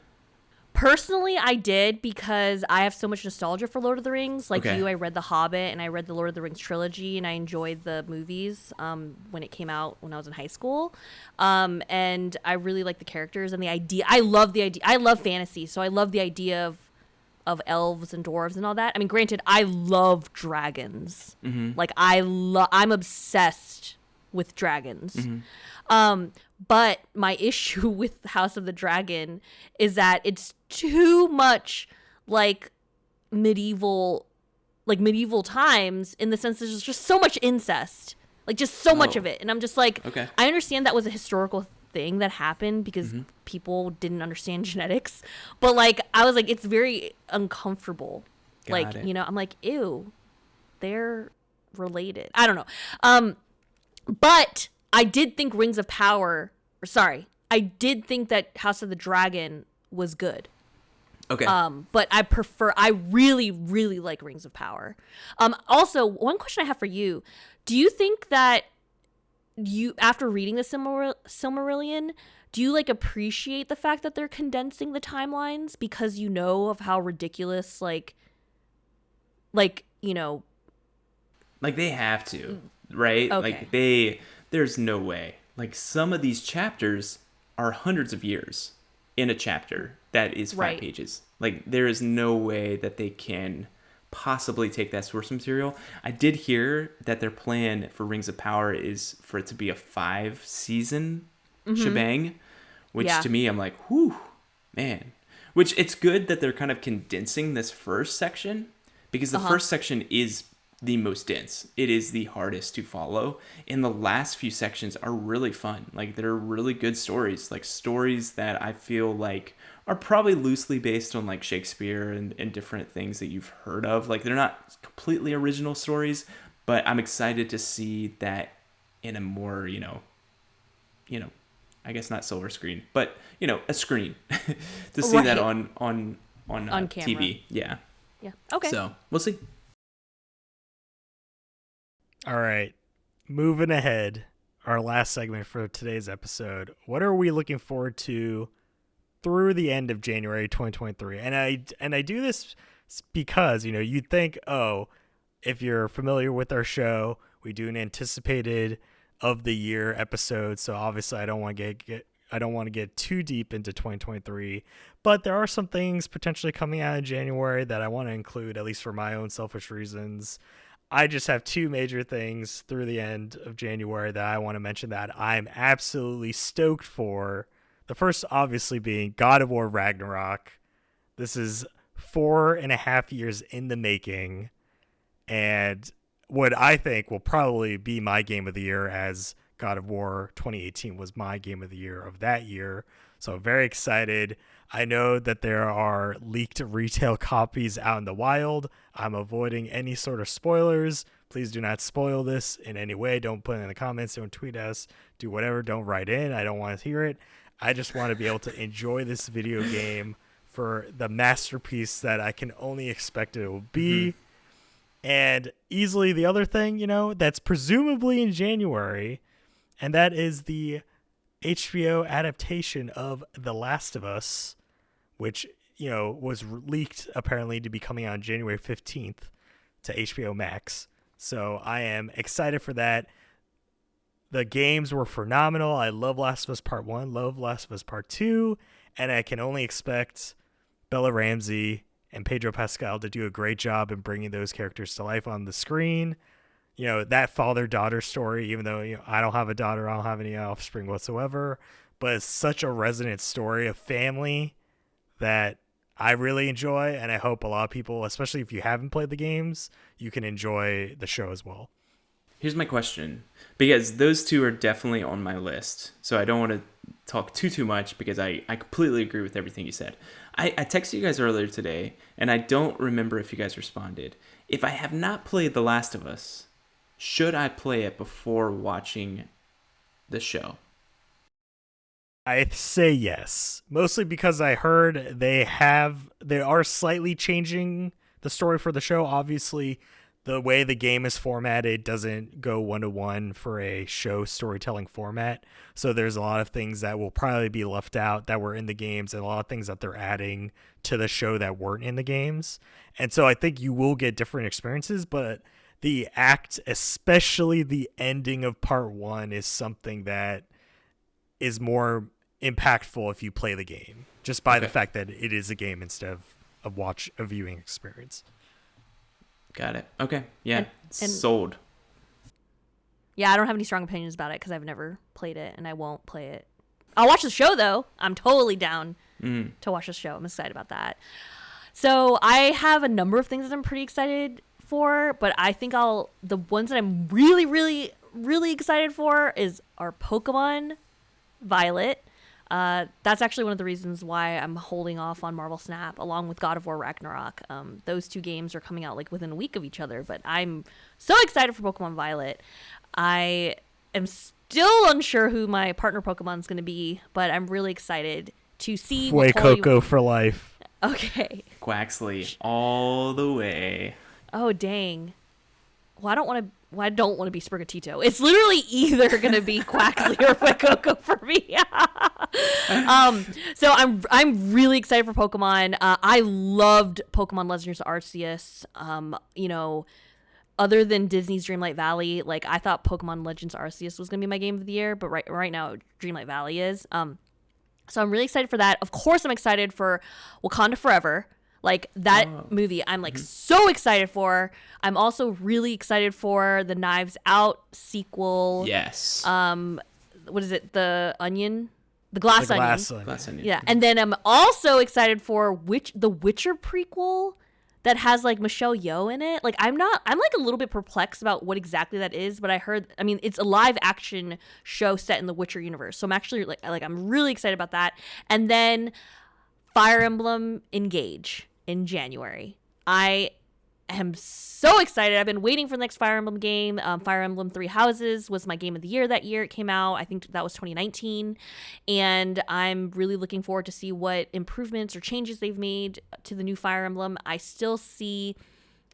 Personally, I did because I have so much nostalgia for Lord of the Rings. Like you, I read The Hobbit and I read the Lord of the Rings trilogy, and I enjoyed the movies when it came out when I was in high school. And I really like the characters and the idea. I love the idea. I love fantasy, so I love the idea of elves and dwarves and all that. I mean, granted, I love dragons. Mm-hmm. Like I'm obsessed with dragons. Mm-hmm. But my issue with House of the Dragon is that it's too much like medieval times, in the sense there's just so much incest, like just so much of it. And I'm just like, I understand that was a historical thing that happened because people didn't understand genetics, but like I was like, it's very uncomfortable. You know, I'm like, ew, they're related. I don't know. But I did think Rings of Power, I did think that House of the Dragon was good. Okay. But I really, really like Rings of Power. Also, one question I have for you. Do you think that after reading the Silmarillion, do you like appreciate the fact that they're condensing the timelines because you know of how ridiculous like you know, like they have to, right? Okay. Like there's no way. Like some of these chapters are hundreds of years in a chapter that is 5 pages. Like there is no way that they can possibly take that source material. I did hear that their plan for Rings of Power is for it to be a 5-season shebang, which to me, I'm like, whew, man. Which it's good that they're kind of condensing this first section, because the first section is the most dense. It is the hardest to follow. And the last few sections are really fun. Like they're really good stories, like stories that I feel like are probably loosely based on like Shakespeare and different things that you've heard of. Like they're not completely original stories, but I'm excited to see that in a more, you know, I guess not silver screen, but a screen to see that on camera. TV. Yeah. Yeah. Okay. So we'll see. All right. Moving ahead, our last segment for today's episode. What are we looking forward to through the end of January 2023? And I do this because, you'd think, oh, if you're familiar with our show, we do an anticipated of the year episode. So obviously I don't want to get too deep into 2023, but there are some things potentially coming out in January that I want to include, at least for my own selfish reasons. I just have 2 major things through the end of January that I want to mention that I'm absolutely stoked for. The first obviously being God of War Ragnarok. This is 4.5 years in the making, and what I think will probably be my game of the year, as God of War 2018 was my game of the year of that year. So very excited. I know that there are leaked retail copies out in the wild. I'm avoiding any sort of spoilers. Please do not spoil this in any way. Don't put it in the comments. Don't tweet us. Do whatever. Don't write in. I don't want to hear it. I just want to be able to enjoy this video game for the masterpiece that I can only expect it will be. And easily the other thing, that's presumably in January, and that is the HBO adaptation of The Last of Us, which, was leaked apparently to be coming out on January 15th to HBO Max. So I am excited for that. The games were phenomenal. I love Last of Us Part 1, love Last of Us Part 2, and I can only expect Bella Ramsey and Pedro Pascal to do a great job in bringing those characters to life on the screen. That father-daughter story, even though I don't have a daughter, I don't have any offspring whatsoever, but it's such a resonant story of family that I really enjoy, and I hope a lot of people, especially if you haven't played the games, you can enjoy the show as well. Here's my question, because those 2 are definitely on my list, so I don't want to talk too much, because I completely agree with everything you said. I texted you guys earlier today, and I don't remember if you guys responded. If I have not played The Last of Us, should I play it before watching the show? I say yes, mostly because I heard they are slightly changing the story for the show. Obviously, the way the game is formatted doesn't go 1-to-1 for a show storytelling format. So there's a lot of things that will probably be left out that were in the games, and a lot of things that they're adding to the show that weren't in the games. And so I think you will get different experiences, but the act, especially the ending of Part 1, is something that is more impactful if you play the game, just by the fact that it is a game instead of a viewing experience. Got it. Okay. Yeah. And sold. Yeah, I don't have any strong opinions about it because I've never played it, and I won't play it. I'll watch the show, though. I'm totally down to watch the show. I'm excited about that. So I have a number of things that I'm pretty excited for, but I think the ones that I'm really, really, really excited for are Pokemon Violet. That's actually one of the reasons why I'm holding off on Marvel Snap, along with God of War Ragnarok. Those 2 games are coming out like within a week of each other, but I'm so excited for Pokemon Violet. I am still unsure who my partner Pokemon's going to be, but I'm really excited to see what Coco for life. Okay. Quaxley all the way. Oh, dang. Well, I don't want to be Sprigatito. It's literally either going to be Quaxley or Fuecoco for me. So I'm really excited for Pokemon. I loved Pokemon Legends Arceus. Other than Disney's Dreamlight Valley, like I thought Pokemon Legends Arceus was going to be my game of the year, but right now Dreamlight Valley is. So I'm really excited for that. Of course, I'm excited for Wakanda Forever. Like that movie, I'm like so excited for. I'm also really excited for the Knives Out sequel. Yes. What is it? The Onion, the Glass Onion. Glass Onion. Yeah, and then I'm also excited for the Witcher prequel that has like Michelle Yeoh in it. Like I'm like a little bit perplexed about what exactly that is, but I mean it's a live action show set in the Witcher universe. So I'm actually like I'm really excited about that. And then Fire Emblem Engage in January. I am so excited. I've been waiting for the next Fire Emblem game. Fire Emblem Three Houses was my game of the year that year. It came out. I think that was 2019. And I'm really looking forward to see what improvements or changes they've made to the new Fire Emblem. I still see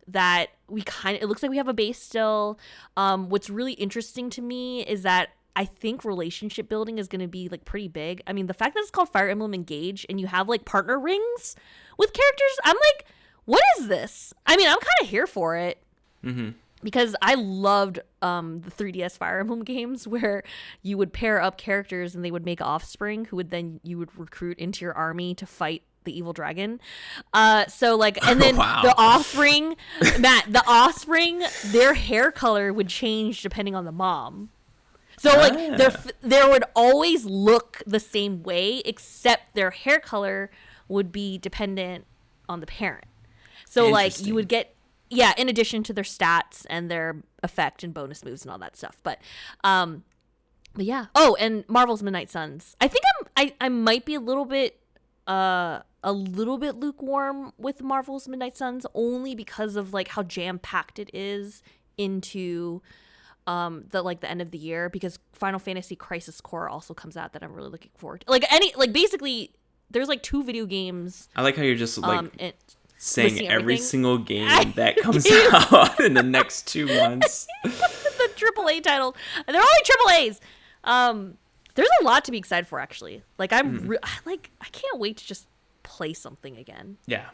that it looks like we have a base still. What's really interesting to me is that I think relationship building is going to be like pretty big. I mean, the fact that it's called Fire Emblem Engage and you have like partner rings with characters, I'm like, what is this? I mean, I'm kind of here for it because I loved the 3DS Fire Emblem games where you would pair up characters and they would make offspring who you would recruit into your army to fight the evil dragon. So like, and then the offspring, Matt, their hair color would change depending on the mom. So like there would always look the same way, except their hair color would be dependent on the parent. So like you would get in addition to their stats and their effect and bonus moves and all that stuff. But yeah. Oh, and Marvel's Midnight Suns. I think I might be a little bit lukewarm with Marvel's Midnight Suns only because of like how jam-packed it is into the end of the year, because Final Fantasy Crisis Core also comes out that I'm really looking forward to. Basically there's like 2 video games. I like how you're just saying every everything. Single game that comes out in the next 2 months. The AAA titles. They're only AAAs. There's a lot to be excited for actually. Like I can't wait to just play something again. Yeah.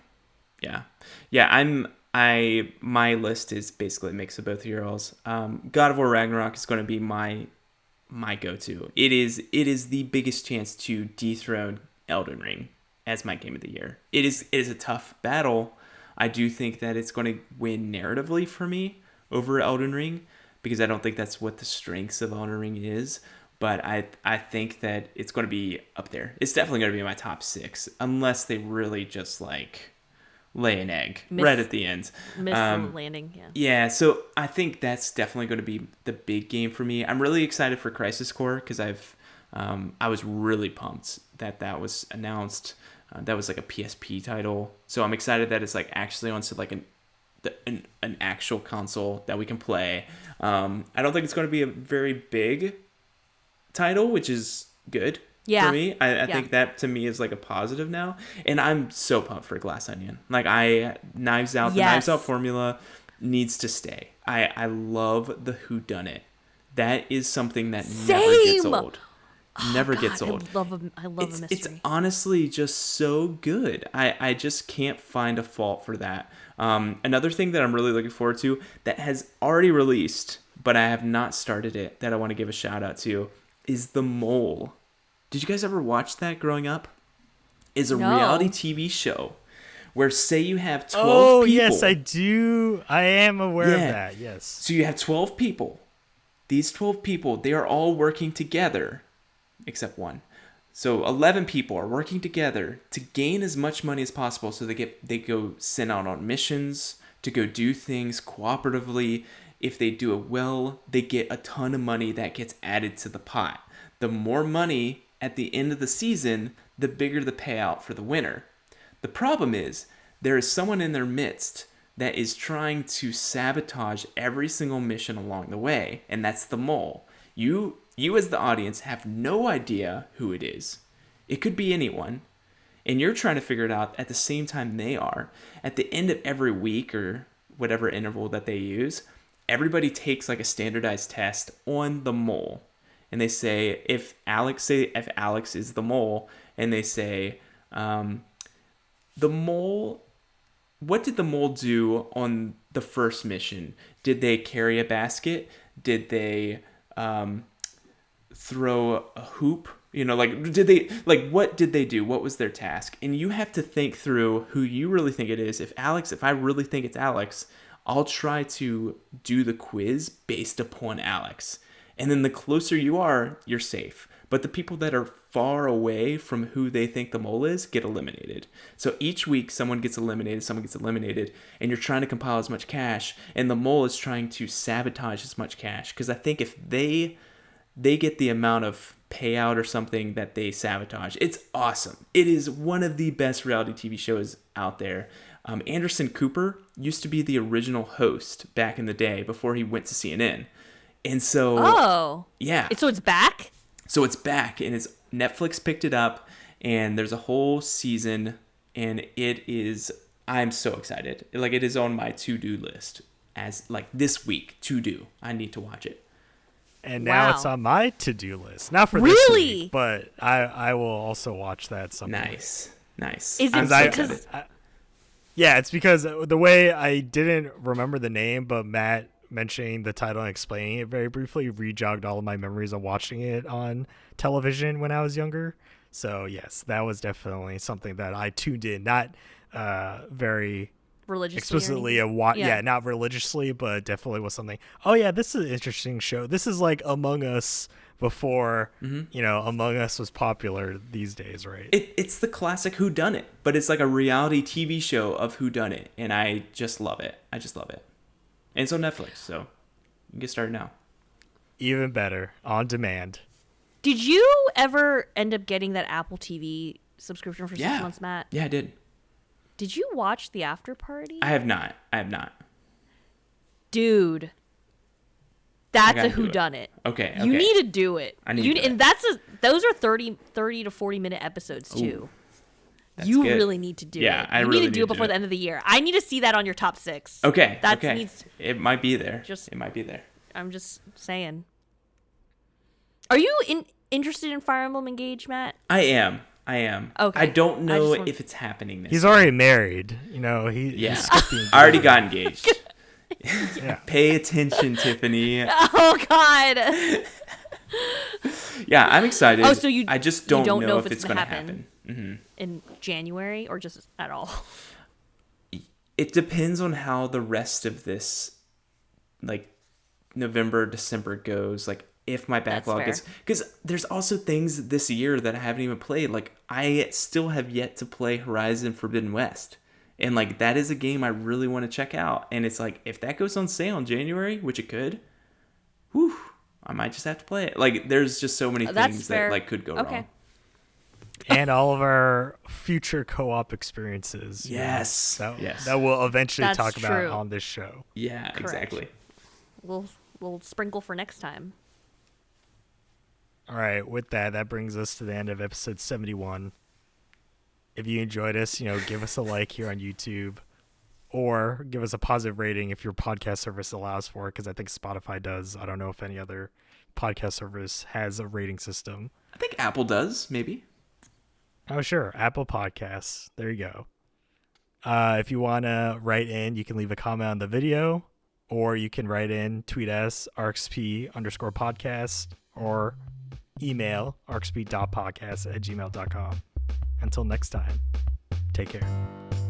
My list is basically a mix of both of yours. God of War Ragnarok is going to be my go-to. It is the biggest chance to dethrone Elden Ring as my game of the year. It is a tough battle. I do think that it's going to win narratively for me over Elden Ring because I don't think that's what the strengths of Elden Ring is. But I think that it's going to be up there. It's definitely going to be in my top 6 unless they really just like lay an egg right at the end. Miss the landing, yeah. Yeah, so I think that's definitely going to be the big game for me. I'm really excited for Crisis Core because I was really pumped that was announced. That was like a PSP title. So I'm excited that it's like actually onto like an actual console that we can play. I don't think it's going to be a very big title, which is good. For me. I think that to me is like a positive now. And I'm so pumped for Glass Onion. Like Knives Out, the Knives Out formula needs to stay. I love the whodunit. That is something that never gets old. Never gets old. I love a mystery. It's honestly just so good. I just can't find a fault for that. Another thing that I'm really looking forward to that has already released, but I have not started it, that I want to give a shout out to, is The Mole. Did you guys ever watch that growing up? It's a reality TV show where say you have 12 people. Oh, yes, I do. I am aware of that, yes. So you have 12 people. These 12 people, they are all working together, except one. So 11 people are working together to gain as much money as possible so they go send out on missions, to go do things cooperatively. If they do it well, they get a ton of money that gets added to the pot. The more money at the end of the season, the bigger the payout for the winner. The problem is, there is someone in their midst that is trying to sabotage every single mission along the way, and that's the mole. You you as the audience have no idea who it is. It could be anyone. And you're trying to figure it out at the same time they are. At the end of every week or whatever interval that they use, everybody takes like a standardized test on the mole. And they say, if Alex is the mole, and they say, the mole, what did the mole do on the first mission? Did they carry a basket? Did they throw a hoop? You know, what did they do? What was their task? And you have to think through who you really think it is. If I really think it's Alex, I'll try to do the quiz based upon Alex. And then the closer you are, you're safe. But the people that are far away from who they think the mole is get eliminated. So each week someone gets eliminated, and you're trying to compile as much cash, and the mole is trying to sabotage as much cash. Because I think if they get the amount of payout or something that they sabotage, it's awesome. It is one of the best reality TV shows out there. Anderson Cooper used to be the original host back in the day before he went to CNN. And so, yeah. So it's back? So it's back, and Netflix picked it up, and there's a whole season, and I'm so excited. Like, it is on my to-do list as, like, this week, to do. I need to watch it. And now it's on my to-do list. Not for this week, but I will also watch that sometime. Nice. Is it because... Yeah, it's because the way I didn't remember the name, but Matt mentioning the title and explaining it very briefly rejogged all of my memories of watching it on television when I was younger. So yes, that was definitely something that I tuned in, not very religiously explicitly not religiously, but definitely was something. Oh yeah, this is an interesting show. This is like Among Us before Among Us was popular these days, right? It's the classic whodunit, but it's like a reality TV show of whodunit, and I just love it. And it's on Netflix, so you can get started now. Even better, on demand. Did you ever end up getting that Apple TV subscription for 6 months, Matt? Yeah, I did. Did you watch The After Party? I have not. Dude, that's a whodunit. Okay. You need to do it. I need to do it. And those are 30 to 40 minute episodes too. That's you good. really need to do it. I you really need to do it before the end of the year. I need to see that on your top 6. Okay. Okay. It might be there. It might be there. I'm just saying. Are you interested in Fire Emblem Engage, Matt? I am. Okay. I don't know if it's happening this He's year. already married. He's I already got engaged. Yeah. Pay attention, Tiffany. Oh God. Yeah, I'm excited. Oh, so I just don't know if it's going to happen. Mm-hmm. In January or just at all? It depends on how the rest of this, like, November, December goes. Like, if my backlog is... Because there's also things this year that I haven't even played. Like, I still have yet to play Horizon Forbidden West. And, like, that is a game I really want to check out. And it's like, if that goes on sale in January, which it could, whew, I might just have to play it. Like, there's just so many things that, like, could go wrong. And all of our future co-op experiences. Yes. That we'll eventually talk true. about on this show. Yeah, Correct. Exactly. We'll sprinkle for next time. All right, with that brings us to the end of episode 71. If you enjoyed us, give us a like here on YouTube, or give us a positive rating if your podcast service allows for it, because I think Spotify does. I don't know if any other podcast service has a rating system. I think Apple does, maybe. Oh, sure. Apple Podcasts. There you go. If you want to write in, you can leave a comment on the video, or you can write in, tweet us, RXP_podcast, or email rxp.podcast@gmail.com. Until next time, take care.